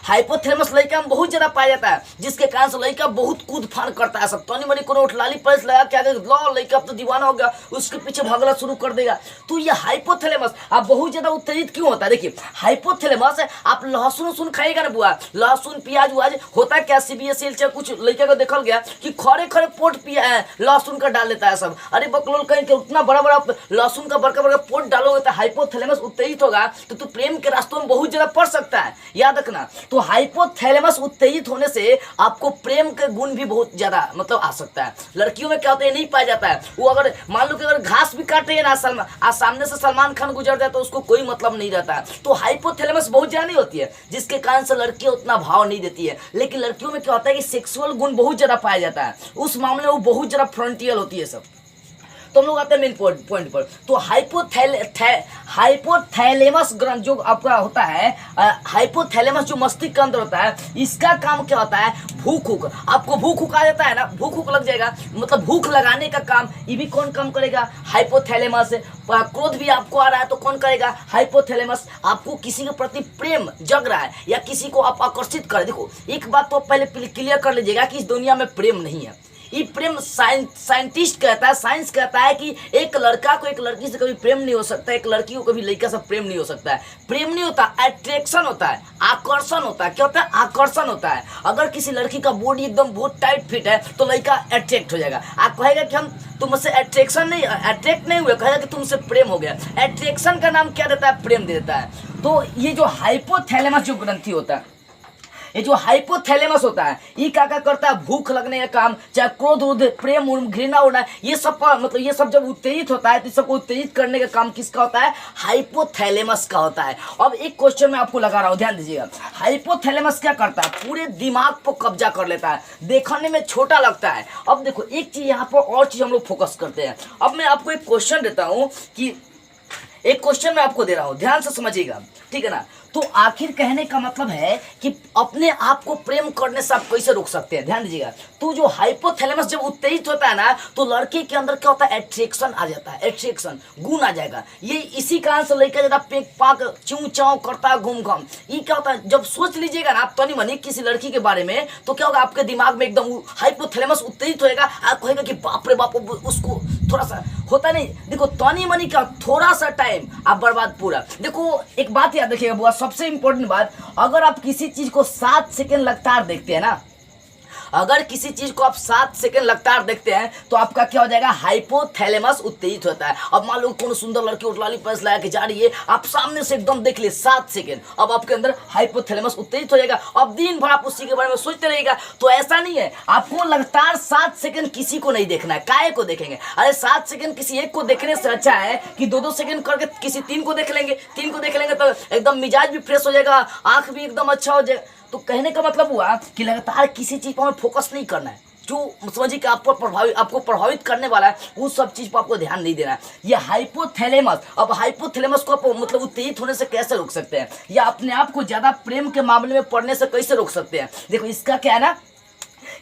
[SPEAKER 1] हाइपोथैलेमस लड़का में बहुत ज्यादा पाया जाता है, जिसके कारण से लड़का बहुत कूद फाड़ करता है, सब तनी मनी कोनो उठलाली पैस लगा के आगे लो लड़का अब तो दीवाना हो गया, उसके पीछे भागना शुरू कर देगा। तो ये हाइपोथैलेमस आप बहुत ज्यादा उत्तेजित क्यों होता है, देखिए हाइपोथैलेमस आप लहसुन खाएगा ना बुआ, लहसुन प्याज उज होता है क्या, CBSE चाहे कुछ लड़का को देखल गया कि खड़े खड़े पोट लहसुन का डाल देता है सब। अरे बकलोल कहीं के उतना बड़ा बड़ा लहसुन का बड़का बड़का पोट डालोगे तो हाइपोथैलेमस उत्तेजित होगा तो तू प्रेम के रास्तों में बहुत ज्यादा पड़ सकता है, याद रखना। तो हाइपोथैलेमस उत्तेजित होने से आपको प्रेम के गुण भी बहुत ज्यादा मतलब आ सकता है। लड़कियों में क्या होता है, नहीं पाया जाता है। वो अगर मान लो कि अगर घास भी काटे ना सामने से सलमान खान गुजर जाए तो उसको कोई मतलब नहीं रहता है। तो हाइपोथैलेमस बहुत ज्यादा नहीं होती है, जिसके कारण से लड़कियां उतना भाव नहीं देती है। लेकिन लड़कियों में क्या होता है कि सेक्सुअल गुण बहुत ज्यादा पाया जाता है, उस मामले में वो बहुत ज्यादा फ्रंटियल होती है सब। तो हम लोग आते हैं मेन पॉइंट पर। तो हाइपोथैलेमस ग्रंथ जो आपका होता है, हाइपोथैलेमस जो मस्तिष्क के अंदर होता है, इसका काम क्या होता है, भूख हुक। आपको भूख हुक आ जाता है ना, भूख हुक लग जाएगा, मतलब भूख लगाने का काम ये भी कौन काम करेगा, हाइपोथैलेमस। क्रोध भी आपको आ रहा है तो कौन करेगा, हाइपोथैलेमस। आपको किसी के प्रति प्रेम जग रहा है या किसी को आप आकर्षित कर, देखो एक बात तो पहले क्लियर कर लीजिएगा कि इस दुनिया में प्रेम नहीं है। ये प्रेम साइंटिस्ट कहता है, साइंस कहता है कि एक लड़का को एक लड़की से कभी प्रेम नहीं हो सकता, एक लड़की को कभी लड़का से प्रेम नहीं हो सकता है। प्रेम नहीं होता, अट्रैक्शन होता है, आकर्षण होता है। क्या होता है, आकर्षण होता है। अगर किसी लड़की का बॉडी एकदम बहुत टाइट फिट है तो लड़का अट्रैक्ट हो जाएगा। आप कहेगा कि हम तुमसे अट्रैक्ट नहीं हुए, कहेगा कि तुमसे प्रेम हो गया। अट्रैक्शन का नाम क्या देता है, प्रेम दे देता है। तो ये जो हाइपोथैलेमस जो ग्रंथि होता है, ये जो हाइपोथैलेमस होता है, ये क्या क्या करता है, भूख लगने का काम, चाहे क्रोध, प्रेम, घृणा होना, ये सब मतलब ये सब जब उत्तेजित होता है तो सबको उत्तेजित करने का काम किसका होता है, हाइपोथैलेमस का होता है। अब एक क्वेश्चन मैं आपको लगा रहा हूं, ध्यान दीजिएगा। हाइपोथैलेमस क्या करता है, पूरे दिमाग पर कब्जा कर लेता है, देखने में छोटा लगता है। अब देखो एक चीज यहाँ पर और चीज हम लोग फोकस करते हैं। अब मैं आपको एक क्वेश्चन देता हूँ कि एक क्वेश्चन मैं आपको दे रहा हूं, ध्यान से समझिएगा, ठीक है ना। तो आखिर कहने का मतलब है कि अपने आप को प्रेम करने से आप कैसे रोक सकते हैं, ध्यान दीजिएगा। तो जो हाइपोथैलेमस जब उत्तेजित होता है ना तो लड़के के अंदर क्या होता है, एट्रैक्शन आ जाता है, एट्रैक्शन गुण आ जाएगा। ये इसी कारण से लड़का ज्यादा पेक पाक चूं चाव करता है, घूम घाम। ये क्या होता है, जब सोच लीजिएगा ना आप तनी मनी किसी लड़की के बारे में, तो क्या होगा, आपके दिमाग में एकदम हाइपोथैलेमस उत्तेजित होएगा। आप कहेगा कि बाप रे बाप, उसको थोड़ा सा होता नहीं, देखो तनी मनी का थोड़ा सा टाइम आप बर्बाद पूरा। देखो एक बात याद रखिएगा बुआ, सबसे इंपॉर्टेंट बात, अगर आप किसी चीज को 7 सेकंड लगातार देखते हैं ना, अगर किसी चीज को आप 7 सेकंड लगातार देखते हैं तो आपका क्या हो जाएगा, हाइपोथैलेमस उत्तेजित होता है। अब मान लो कौन सुंदर लड़की उठलाली पैस लगा के जा रही है, आप सामने से एकदम देख लिए 7 सेकंड, अब आपके अंदर हाइपोथैलेमस उत्तेजित हो जाएगा। अब दिन भर आप उसी के बारे में सोचते रहिएगा। तो ऐसा नहीं है, आपको लगातार 7 सेकंड किसी को नहीं देखना है। काहे को देखेंगे, अरे 7 सेकंड किसी एक को देखने से अच्छा है कि 2-2 सेकंड करके किसी 3 को देख लेंगे। 3 को देख लेंगे तो एकदम मिजाज भी फ्रेश हो जाएगा, आंख भी एकदम अच्छा हो जाएगा। तो कहने का मतलब हुआ कि लगातार किसी चीज पर हमें फोकस नहीं करना है, जो समझिए कि आपको प्रभावित करने वाला है उस सब चीज पर आपको ध्यान नहीं देना है। ये हाइपोथैलेमस, अब हाइपोथैलेमस को आप मतलब उत्तेजित होने से कैसे रोक सकते हैं, या अपने आप को ज्यादा प्रेम के मामले में पड़ने से कैसे रोक सकते हैं। देखो इसका क्या है ना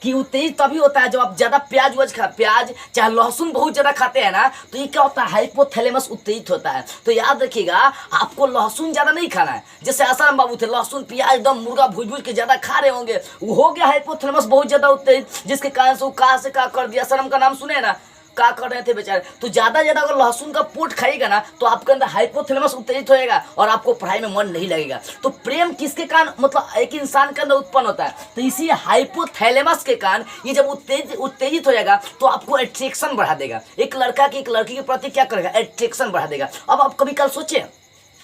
[SPEAKER 1] कि उत्तेजित तभी होता है जब आप ज्यादा प्याज चाहे लहसुन बहुत ज्यादा खाते हैं ना, तो ये क्या होता है, हाइपोथैलेमस उत्तेजित होता है। तो याद रखिएगा, आपको लहसुन ज्यादा नहीं खाना है। जैसे आसाराम बाबू थे, लहसुन प्याज एकदम मुर्गा भूज के ज्यादा खा रहे होंगे, वो हो गया हाइपोथैलेमस बहुत ज्यादा उत्तेजित, जिसके कारण से वो कहा से कहा कर दिया। आसाराम का नाम सुने ना, क्या कर रहे थे बेचारे। तो ज्यादा अगर लहसुन का पोट खाएगा ना तो आपके अंदर हाइपोथैलेमस उत्तेजित होएगा और आपको पढ़ाई में मन नहीं लगेगा। तो प्रेम किसके कारण मतलब एक इंसान के अंदर उत्पन्न होता है, तो इसी हाइपोथैलेमस के कारण ये जब उत्तेजित हो जाएगा तो आपको अट्रैक्शन बढ़ा देगा। एक लड़का की एक लड़की के प्रति क्या करेगा, अट्रैक्शन बढ़ा देगा। अब आप कभी कल सोचे,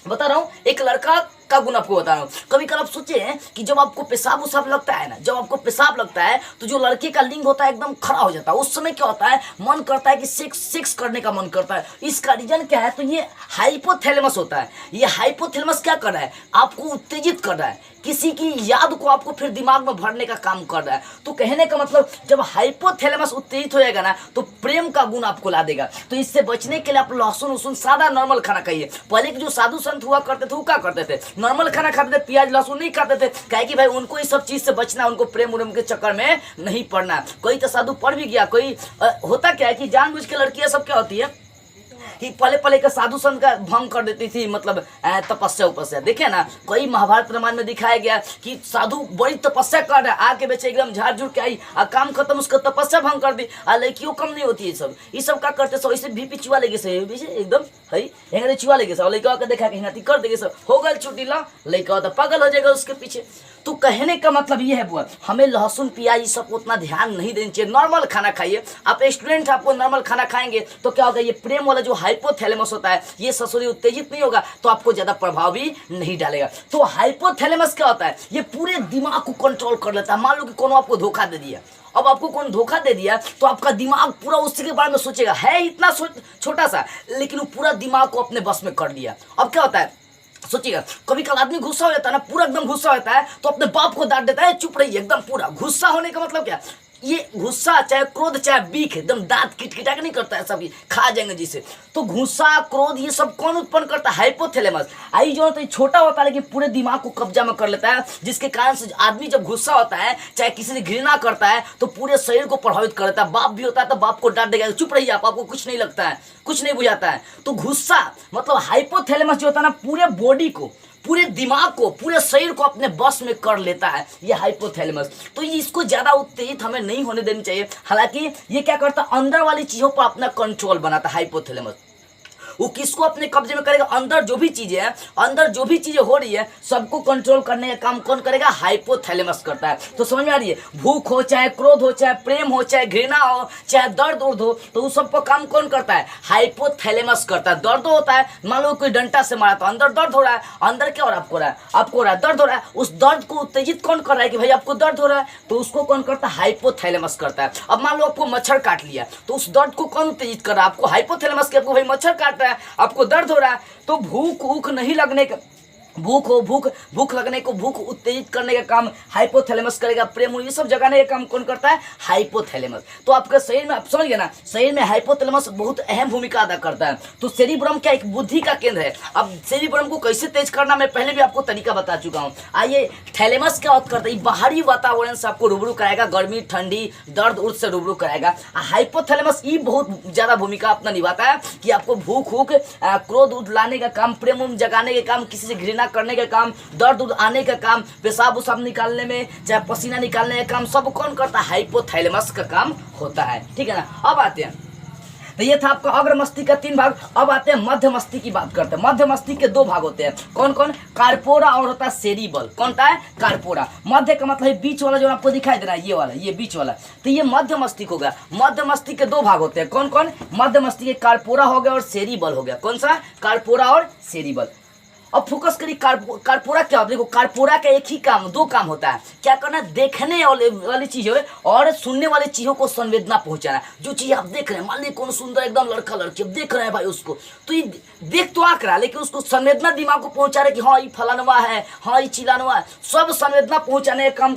[SPEAKER 1] बता रहा हूँ एक लड़का का गुण आपको बता रहा हूँ। कभी कल आप सोचे हैं कि जब आपको पेशाब उसाब लगता है ना, जब आपको पेशाब लगता है तो जो लड़के का लिंग होता है एकदम खड़ा हो जाता है। उस समय क्या होता है, मन करता है कि सेक्स करने का मन करता है। इसका रीजन क्या है, तो ये हाइपोथैलेमस होता है। ये हाइपोथैलेमस क्या कर रहा है, आपको उत्तेजित कर रहा है, किसी की याद को आपको फिर दिमाग में भरने का काम कर रहा है। तो कहने का मतलब जब हाइपोथैलेमस उत्तेजित हो जाएगा ना तो प्रेम का गुण आपको ला देगा। तो इससे बचने के लिए आप लहसुन उसुन सादा नॉर्मल खाना खाइए। पहले के जो साधु संत हुआ करते थे वो क्या करते थे, नॉर्मल खाना खाते थे, प्याज लहसुन नहीं खाते थे। कहे कि भाई उनको इस सब चीज से बचना, उनको प्रेम उरेम के चक्कर में नहीं पड़ना। कोई तो साधु पढ़ भी गया, कोई होता क्या है कि जानबूझ के लड़कियां सब क्या होती है कि पहले का साधु संत का भंग कर देती थी, मतलब तपस्या उपस्या। देखे ना, कोई महाभारत रामायण में दिखाया गया कि साधु बड़ी तपस्या कर रहा है, आके बेचे एकदम झाड़ झूड़ के आई, काम खत्म, उसका तपस्या भंग कर दी। लड़कियों कम नहीं होती है, ये सब क्या करते सब ऐसे बीपी चुआ लेगे से एकदम है चुआ लेगे सब, लड़का देखा कहीं कर देगे सब, हो गए छुट्टी ला, लड़का तो पागल हो जाएगा उसके पीछे। तो कहने का मतलब ये है बुआ, हमें लहसुन प्याज ये सब उतना ध्यान नहीं देना चाहिए। नॉर्मल खाना खाइए। आप स्टूडेंट, आपको नॉर्मल खाना खाएंगे तो क्या होगा, ये प्रेम वाला जो हाइपोथैलेमस होता है ये ससुरी उत्तेजित नहीं होगा, तो आपको ज्यादा प्रभाव भी नहीं डालेगा। तो हाइपोथैलेमस क्या होता है, ये पूरे दिमाग को कंट्रोल कर लेता है। मान लो कि कोनो आपको धोखा दे दिया, अब आपको कौन धोखा दे दिया तो आपका दिमाग पूरा उसी के बारे में सोचेगा। है इतना छोटा सा, लेकिन वो पूरा दिमाग को अपने बस में कर दिया। अब क्या होता है, सोचिएगा, कभी कभी आदमी गुस्सा हो जाता है ना, पूरा एकदम गुस्सा होता है तो अपने बाप को डांट देता है, चुप रहिए एकदम। पूरा गुस्सा होने का मतलब क्या, ये गुस्सा चाहे क्रोध चाहे बीख एकदम दांत किटकिटा के नहीं करता है, सब खा जाएंगे जिसे। तो गुस्सा क्रोध ये सब कौन उत्पन्न करता है, हाइपोथैलेमस। आई जो तो छोटा होता है लेकिन पूरे दिमाग को कब्जा में कर लेता है, जिसके कारण से आदमी जब गुस्सा होता है चाहे किसी से घृणा करता है तो पूरे शरीर को प्रभावित कर देता है। बाप भी होता है तो बाप को डांट देगा, चुप रहिए आप, आपको कुछ नहीं लगता है, कुछ नहीं बुझाता है। तो गुस्सा मतलब हाइपोथैलेमस जो होता है ना, पूरे बॉडी को, पूरे दिमाग को, पूरे शरीर को अपने बस में कर लेता है, ये हाइपोथैलेमस। तो इसको ज्यादा उत्तेजित हमें नहीं होने देनी चाहिए। हालांकि ये क्या करता है, अंदर वाली चीजों पर अपना कंट्रोल बनाता है हाइपोथैलेमस। वो किसको अपने कब्जे में करेगा, अंदर जो भी चीजें हैं, अंदर जो भी चीजें हो रही है सबको कंट्रोल करने का काम कौन करेगा, हाइपोथैलेमस करता है। तो समझ में आ रही है, भूख हो चाहे क्रोध हो चाहे प्रेम हो चाहे घृणा हो चाहे दर्द उर्द हो, तो उस सब पर काम कौन करता है, हाइपोथैलेमस करता है। दर्द होता है, मान लो कोई डंडा से मारा तो अंदर दर्द हो रहा है, अंदर क्या हो रहा है, आपको हो रहा है, आपको हो रहा है, दर्द हो रहा है। उस दर्द को उत्तेजित कौन कर रहा है कि भाई आपको दर्द हो रहा है, तो उसको कौन करता है, हाइपोथैलेमस करता है। अब मान लो आपको मच्छर काट लिया तो उस दर्द को कौन उत्तेजित कर रहा है, आपको हाइपोथैलेमस के, आपको भाई मच्छर काट रहा है, आपको दर्द हो रहा है, तो भूख नहीं लगने का, भूख लगने को, भूख उत्तेजित करने का काम हाइपोथैलेमस करेगा। प्रेम ये सब जगाने का काम कौन करता है, हाइपोथैलेमस। तो आपके शरीर में, आप समझ गए ना, शरीर में हाइपोथैलेमस बहुत अहम भूमिका अदा करता है। तो सेरिब्रम क्या, एक बुद्धि का केंद्र है। अब सेरिब्रम को कैसे तेज करना, मैं पहले भी आपको तरीका बता चुका हूँ। आइए, थैलेमस क्या करता है, बाहरी वातावरण से आपको रूबरू कराएगा, गर्मी ठंडी दर्द उर्द से रूबरू कराएगा। हाइपोथैलेमस ये बहुत ज्यादा भूमिका अपना निभाता है कि आपको भूख क्रोध लाने का काम, प्रेम जगाने के काम, किसी से घृणा करने का काम, दर्द आने का काम, पेशाब उसाब निकालने में चाहे पसीना निकालने का काम, सब कौन करता है, हाइपोथैलेमस का काम होता है। ठीक है ना। अब आते हैं, तो ये था आपका अग्र मस्तिष्क का 3 भाग। अब आते हैं मध्य मस्तिष्क की बात करते हैं। मध्य मस्तिष्क के 2 भाग होते हैं, कौन कौन, कार्पोरा और होता है सेरिबल। कौन सा है, कार्पोरा। मध्य का मतलब है बीच वाला, जो आपको दिखाई दे रहा है ये वाला, ये बीच वाला, तो ये मध्य मस्तिष्क होगा। मध्य मस्तिष्क के 2 भाग होते हैं, कौन कौन, मध्य मस्तिष्क, कार्पोरा हो गया और सेरिबल हो गया। कौन सा, कार्पोरा और सेरिबल। अब फोकस करिए, कार्पोरा क्या होता है, देखो कार्पोरा का एक ही काम, 2 काम होता है, क्या करना, देखने वाली चीजों और सुनने वाली चीजों को संवेदना पहुंचाना। जो चीज आप देख रहे हैं, मान लीजिए कौन सुंदर एकदम लड़का लड़की, अब देख रहे हैं भाई उसको, तो ये देख तो आंक रहा है, लेकिन उसको संवेदना दिमाग को पहुंचा रहे कि हाँ ये फलानवा है, हाँ ये चिलानवा है, सब संवेदना पहुंचाने का काम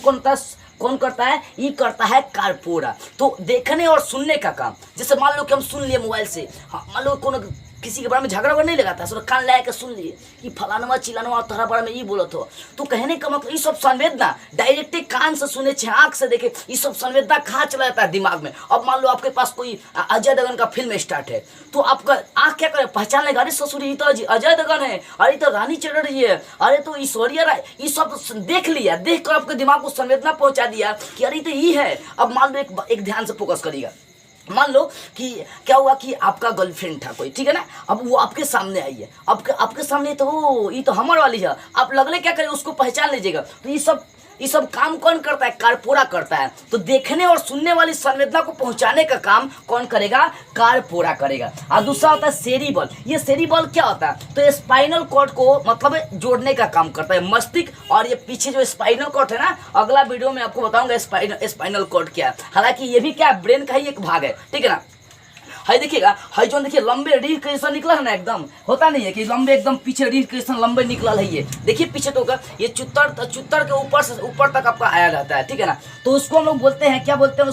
[SPEAKER 1] कौन करता है, ये करता है कार्पोरा। तो देखने और सुनने का काम, जैसे मान लो कि हम सुन लिए मोबाइल से, हाँ मान लो कौन किसी के बारे में झगड़ा नहीं लगाता, सिर्फ कान लगा के सुन लिए कि फलानवा चिलानवा तोहरा बारे में ये बोलत हो। तो कहने का मतलब ये सब संवेदना डायरेक्ट कान से सुने, आँख से देखे, ये सब संवेदना कहाँ चला जाता है, दिमाग में। अब मान लो आपके पास कोई अजय देवगन का फिल्म स्टार्ट है, तो आपका आँख क्या करे, पहचान लेगा, अरे ससुर ये तो अजय देवगन है, अरे तो रानी चढ़ रही है, अरे तो ऐश्वर्या राय, ये सब देख लिया, देख कर आपके दिमाग को संवेदना पहुंचा दिया कि अरे तो ये है। अब मान लो एक ध्यान से फोकस करिएगा, मान लो कि क्या हुआ कि आपका गर्लफ्रेंड था कोई, ठीक है ना, अब वो आपके सामने आई है, आपके सामने, तो ये तो हमार वाली है, आप लगले क्या करें, उसको पहचान लीजिएगा। तो ये सब काम कौन करता है, कार्पोरा करता है। तो देखने और सुनने वाली संवेदना को पहुंचाने का काम कौन करेगा, कार्पोरा करेगा। और दूसरा होता है सेरिबल। ये सेरिबल क्या होता है, तो स्पाइनल कॉर्ड को मतलब जोड़ने का काम करता है, मस्तिष्क और ये पीछे जो स्पाइनल कॉर्ड है ना, अगला वीडियो में आपको बताऊंगा स्पाइनल कॉर्ड क्या है। हालांकि ये भी क्या, ब्रेन का ही एक भाग है, ठीक है ना। है देखिएगा, है जो देखिए लंबे रीढ़ के जैसा निकला है ना, एकदम होता नहीं है कि लंबे एकदम पीछे रीढ़ के जैसा लंबे निकला है, ये देखिए पीछे तो ये चुत्तर के ऊपर से ऊपर तक आपका आया रहता है, ठीक है ना। तो उसको हम लोग बोलते हैं, क्या बोलते हैं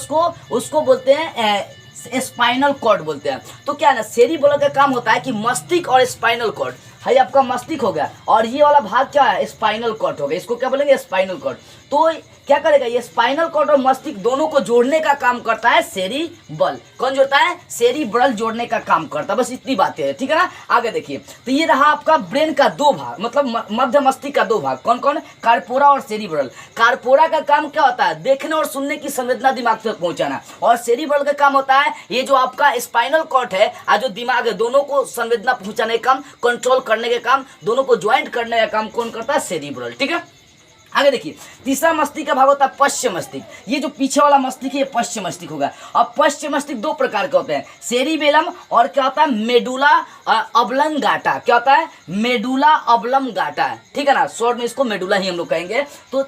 [SPEAKER 1] उसको बोलते हैं स्पाइनल कॉर्ड बोलते हैं। तो क्या है ना, सेरिबल का काम होता है कि मस्तिष्क और स्पाइनल कॉर्ड, है आपका मस्तिष्क हो गया, और ये वाला भाग क्या है, स्पाइनल कॉर्ड हो गया, इसको क्या बोलेंगे, स्पाइनल कॉर्ड। तो क्या करेगा, ये स्पाइनल कॉर्ड और मस्तिष्क दोनों को जोड़ने का काम करता है सेरिबल। कौन जोड़ता है, सेरिब्रल जोड़ने का काम करता है। बस इतनी बातें हैं, ठीक है ना। आगे देखिए, तो ये रहा आपका ब्रेन का 2 भाग, मतलब मध्य मस्तिष्क का 2 भाग, कौन कौन, कार्पोरा और सेरिब्रल। कार्पोरा का काम क्या होता है, देखने और सुनने की संवेदना दिमाग तक पहुंचाना, और सेरिब्रल का काम होता है ये जो आपका स्पाइनल कॉर्ड है और जो दिमाग है, दोनों को संवेदना पहुंचाने का काम, कंट्रोल करने का काम, दोनों को ज्वाइंट करने का काम कौन करता है, सेरिब्रल, ठीक है। आगे देखिए, तीसरा मस्तिष्क का भाग होता है पश्चिम मस्तिष्क। ये जो पीछे वाला मस्तिष्क है ये पश्चिम मस्तिष्क होगा। अब पश्चिम मस्तिष्क दो प्रकार के होते हैं, सेरिबेलम और क्या होता है मेडुला ऑब्लंगाटा। क्या होता है? मेडुला ऑब्लंगाटा, ठीक है ना, शॉर्ट में इसको मेडुला ही हम लोग कहेंगे। तो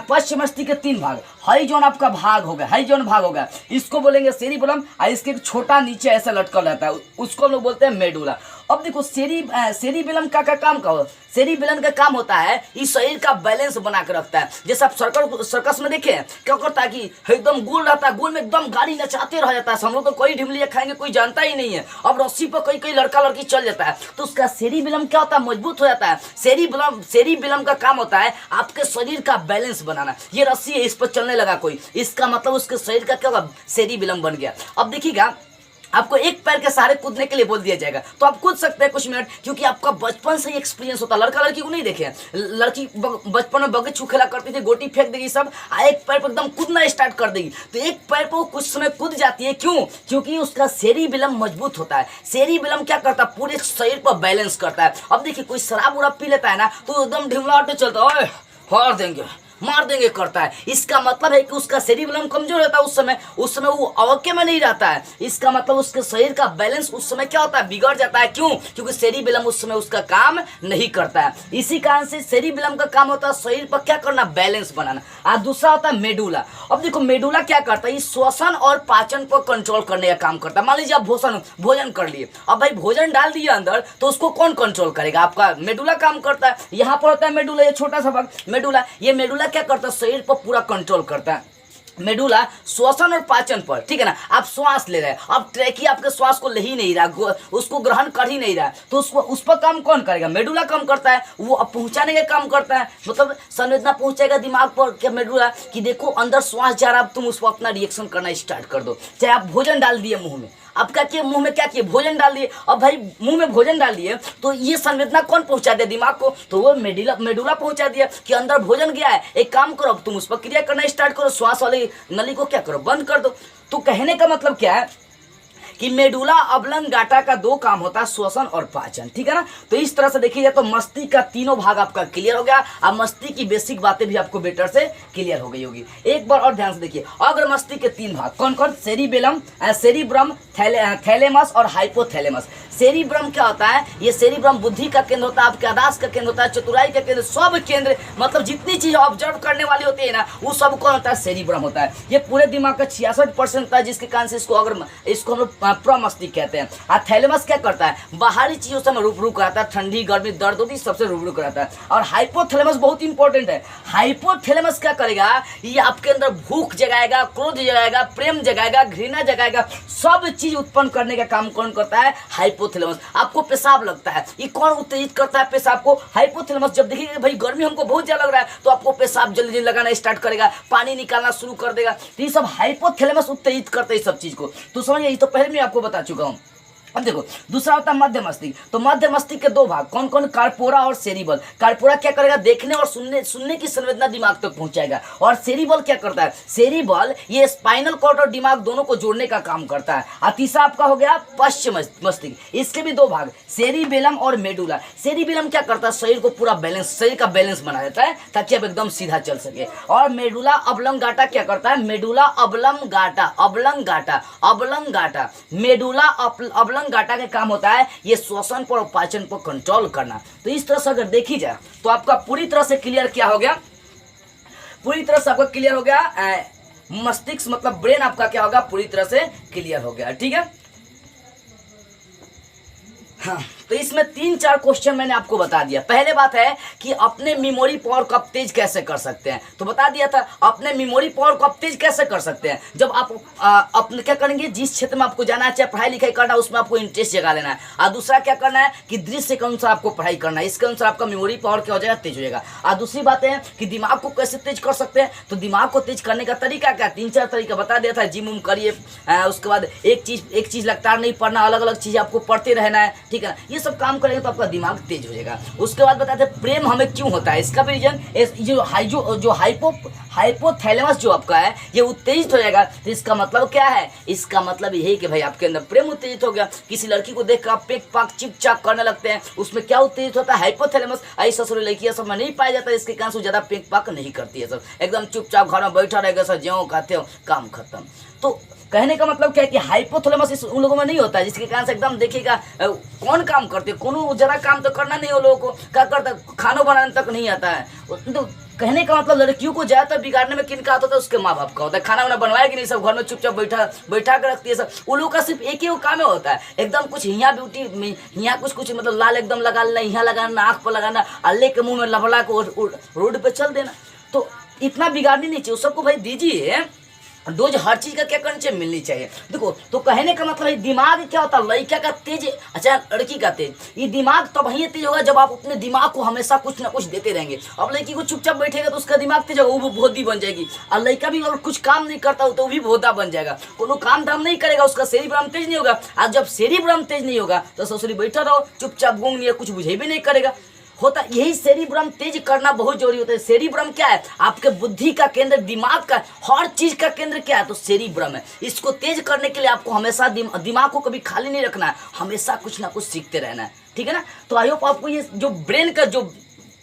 [SPEAKER 1] पश्चिम मस्तिष्क के तीन भाग, हाई जोन आपका भाग होगा, हाई जोन भाग होगा, इसको बोलेंगे सेरिबेलम, और इसके एक छोटा नीचे ऐसा लटका रहता है उसको लोग बोलते हैं मेडुला। अब देखो सेरिबेलम का काम का हो, सेरिबेलम का काम होता है इस शरीर का बैलेंस बना के रखता है। जैसे आप सर्कस में देखे क्या करता है कि एकदम गोल रहता है, गोल में एकदम गाड़ी नचाते रह जाता है। हम लोग तो कोई ढिमलिया खाएंगे कोई जानता ही नहीं है। अब रस्सी पर कई कई लड़का लड़की चल जाता है तो उसका सेरिबेलम क्या होता है? मजबूत हो जाता है। सेरिबेलम का काम होता है आपके शरीर का बैलेंस बनाना। ये रस्सी है, इस पर चलने लगा कोई, इसका मतलब उसके शरीर का क्या होगा? सेरिबेलम बन गया। अब देखिएगा, आपको एक पैर के सहारे कूदने के लिए बोल दिया जाएगा तो आप कूद सकते हैं कुछ मिनट, क्योंकि आपका बचपन से ही एक्सपीरियंस होता है। लड़का लड़की को नहीं देखे, लड़की बचपन में बगीचू खेला करती थी, गोटी फेंक देगी सब, एक पैर पर एकदम कूदना स्टार्ट कर देगी तो एक पैर पर वो कुछ समय कूद जाती है। क्यों? क्योंकि उसका सेरिबेलम मजबूत होता है। सेरिबेलम क्या करता है? पूरे शरीर पर बैलेंस करता है। अब देखिए, कोई शराब उराब पी लेता है ना तो एकदम ढिमलाटे चलता है, हार देंगे मार देंगे करता है। इसका मतलब है कि उसका सेरिबेलम कमजोर रहता है उस समय वो अवके में नहीं रहता है। इसका मतलब उसके शरीर का बैलेंस उस समय क्या होता है? बिगड़ जाता है। क्यों? क्योंकि सेरिबेलम उस समय उसका काम नहीं करता है। इसी कारण से सेरिबेलम का काम होता है शरीर पर क्या करना? बैलेंस बनाना। और दूसरा होता है मेडुला। अब देखो, मेडुला क्या करता है? श्वसन और पाचन पर कंट्रोल करने का काम करता है। मान लीजिए आप भोजन कर लिए, अब भाई भोजन डाल दिए अंदर तो उसको कौन कंट्रोल करेगा? आपका मेडुला काम करता है। यहाँ पर होता है मेडुला, ये छोटा सा भाग मेडुला। ये मेडुला क्या करता है? शरीर पर पूरा कंट्रोल करता है। मेडुला श्वसन और पाचन पर, ठीक है ना, आप श्वास ले रहे हैं, अब ट्रैकिया आपके श्वास को ले ही नहीं रहा, उसको ग्रहण कर ही नहीं रहा, तो उसको उस पर काम कौन करेगा? मेडुला काम करता है। वो अब पहुंचाने का काम करता है, मतलब संवेदना पहुंचाएगा दिमाग पर क्या मेडुला कि देखो अंदर श्वास जा रहा है, तुम उसको अपना रिएक्शन करना स्टार्ट कर दो। चाहे आप भोजन डाल दिए मुंह में, अब क्या किए? मुंह में क्या किए? भोजन डाल दिए। अब भाई मुंह में भोजन डाल दिए तो ये संवेदना कौन पहुंचा दिया? दिमाग को। तो वो मेडुला पहुंचा दिया कि अंदर भोजन गया है, एक काम करो, अब तुम उस पर क्रिया करना स्टार्ट करो, श्वास वाली नली को क्या करो? बंद कर दो। तो कहने का मतलब क्या है कि मेडुला ऑब्लंगाटा का दो काम होता है, श्वसन और पाचन, ठीक है ना। तो इस तरह से देखिए जाए तो मस्तिष्क का तीनों भाग आपका क्लियर हो गया। अब मस्तिष्क की बेसिक बातें भी आपको बेटर से क्लियर हो गई होगी। एक बार और ध्यान से देखिए, अगर मस्तिष्क के तीन भाग कौन कौन? सेरिब्रम, थैलेमस और हाइपोथैलेमस। सेरिब्रम क्या होता है? ये सेरिब्रम बुद्धि का केंद्र होता है, आपके याददाश्त का केंद्र होता है, चतुराई का केंद्र, सब केंद्र, मतलब जितनी चीज ऑब्जर्व करने वाली होती है ना वो सब कौन होता है? सेरिब्रम होता है। ये पूरे दिमाग का 66% होता है, जिसके कारण से इसको हम लोग प्रमस्तिष्क कहते हैं। और थैलेमस क्या करता है? बाहरी चीजों से रूबरू कराता है, ठंडी गर्मी दर्द होती है सबसे रूबरू कराता है। और हाइपोथैलेमस बहुत इंपॉर्टेंट है। हाइपोथैलेमस क्या करेगा? ये आपके अंदर भूख जगाएगा, क्रोध जगाएगा, प्रेम जगाएगा, घृणा जगाएगा, सब चीज उत्पन्न करने का काम कौन करता है? हाइपोथैलेमस। आपको पेशाब लगता है, ये कौन उत्तेजित करता है पेशाब को? हाइपोथैलेमस। जब देखिए भाई गर्मी हमको बहुत ज्यादा लग रहा है तो आपको पेशाब जल्दी जल्दी लगाना स्टार्ट करेगा, पानी निकालना शुरू कर देगा। तो ये सब हाइपोथैलेमस उत्तेजित करते हैं सब चीज को। तो समझिए, ये तो पहले मैं आपको बता चुका हूँ। अब देखो, दूसरा होता है मध्य मस्तिष्क। तो मध्य मस्तिष्क के दो भाग कौन कौन? कार्पोरा और सेरिबल। कार्पोरा क्या करेगा? देखने और सुनने की संवेदना दिमाग तक पहुंचाएगा। और सेरिबल क्या करता है? सेरिबल ये स्पाइनल कॉर्ड और दिमाग दोनों को जोड़ने का काम करता है। और तीसरा आपका हो गया पश्चिम मस्तिष्क। इसके भी दो भाग, सेरिबेलम और मेडुला। सेरिबेलम क्या करता है? शरीर को पूरा बैलेंस, शरीर का बैलेंस बना देता है ताकि आप एकदम सीधा चल सके। और मेडुला ऑब्लंगाटा क्या करता है? मेडुला ऑब्लंगाटा मेडुला गाटा का काम होता है ये श्वसन पर और पाचन पर कंट्रोल करना। तो इस तरह से अगर देखी जाए तो आपका पूरी तरह से क्लियर क्या हो गया? पूरी तरह से आपका क्लियर हो गया मस्तिष्क, मतलब ब्रेन आपका क्या होगा? पूरी तरह से क्लियर हो गया, ठीक है। हाँ, तो इसमें 3-4 क्वेश्चन मैंने आपको बता दिया। पहले बात है कि अपने मेमोरी पावर को आप तेज कैसे कर सकते हैं, तो बता दिया था। अपने मेमोरी पावर को आप तेज कैसे कर सकते हैं? जब आप अपने क्या करेंगे, जिस क्षेत्र में आपको जाना है, चाहे पढ़ाई लिखाई करना है, उसमें आपको इंटरेस्ट जगा लेना है। और दूसरा क्या करना है कि दृश्य के अनुसार आपको पढ़ाई करना है, इसके अनुसार आपका मेमोरी पावर क्या हो जाएगा? तेज हो जाएगा। और दूसरी बात है कि दिमाग को कैसे तेज कर सकते हैं, तो दिमाग को तेज करने का तरीका क्या? 3-4 तरीका बता दिया था। जिम उम करिए, उसके बाद एक चीज लगातार नहीं पढ़ना, अलग अलग चीज आपको पढ़ते रहना है, ठीक है, ये सब काम करेंगे तो आपका दिमाग तेज हो जाएगा। उसके बाद बताते हैं प्रेम हमें क्यों होता है, इसका भी रीजन जो हाइपोथैलेमस जो आपका है ये उत्तेजित हो जाएगा। तो इसका मतलब क्या है, इसका मतलब यही कि भाई आपके अंदर प्रेम उत्तेजित हो गया। किसी लड़की को देख कर आप पेक पाक चिप चाक करने लगते हैं, उसमें क्या उत्तेजित होता है, हाइपोथैलेमस। ऐसा ससुर लड़कियां सब में नहीं पाया जाता, इसके कारण से ज्यादा पेक पाक नहीं करती है, सब एकदम चुपचाप घर में बैठा रहेगा, सर ज्यों कहते हो काम खत्म। तो कहने का मतलब क्या है कि हाइपोथैलेमस इस उन लोगों में नहीं होता है, जिसके कारण से एकदम देखिएगा कौन काम करते, कौन जरा काम तो करना नहीं हो लोगों को, क्या करता, खाना बनाने तक नहीं आता है। तो कहने का मतलब लड़कियों को ज्यादातर बिगाड़ने में किन का आता है, उसके माँ बाप का होता है। खाना वाना बनवाएगी नहीं, सब घर में चुपचाप बैठा कर रखती है सब। उन लोगों का सिर्फ एक ही काम में होता है, एकदम कुछ हिया ब्यूटी, हिया कुछ मतलब लाल एकदम लगा लेना, यहाँ लगाना, आँख पर लगाना, अल्ले के मुँह में लबला को रोड पर चल देना। तो इतना बिगाड़नी नहीं चाहिए, सबको भाई दीजिए डोज, हर चीज का क्या करनी चाहिए, मिलनी चाहिए। देखो तो कहने का मतलब है दिमाग क्या होता है, लड़का का तेज, अच्छा लड़की का तेज, ये दिमाग तब ही तेज होगा जब आप अपने दिमाग को हमेशा कुछ ना कुछ देते रहेंगे। अब लड़की को चुपचाप बैठेगा तो उसका दिमाग तेज होगा, वो भोदी बन जाएगी। और लड़का भी अगर कुछ काम नहीं करता हो तो वो भी भोदा बन जाएगा, कोनो काम धाम नहीं करेगा, उसका सेरिब्रम तेज नहीं होगा। और जब सेरिब्रम तेज नहीं होगा तो ससुरी बैठा रहो चुपचाप, गूंग नहीं, कुछ बुझे भी नहीं करेगा। होता यही सेरिब्रम तेज करना बहुत जरूरी होता है। सेरिब्रम क्या है, आपके बुद्धि का केंद्र, दिमाग का हर चीज का केंद्र क्या है, तो सेरिब्रम है। इसको तेज करने के लिए आपको हमेशा दिमाग को कभी खाली नहीं रखना है, हमेशा कुछ ना कुछ सीखते रहना है, ठीक है ना। तो आई होप आपको ये जो ब्रेन का जो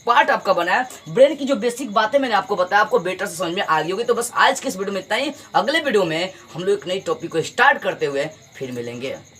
[SPEAKER 1] पार्ट आपका बना है, ब्रेन की जो बेसिक बातें मैंने आपको बताया, आपको बेटर से समझ में आ गई होगी। तो बस आज के इस वीडियो में इतना ही, अगले वीडियो में हम लोग एक नई टॉपिक को स्टार्ट करते हुए फिर मिलेंगे।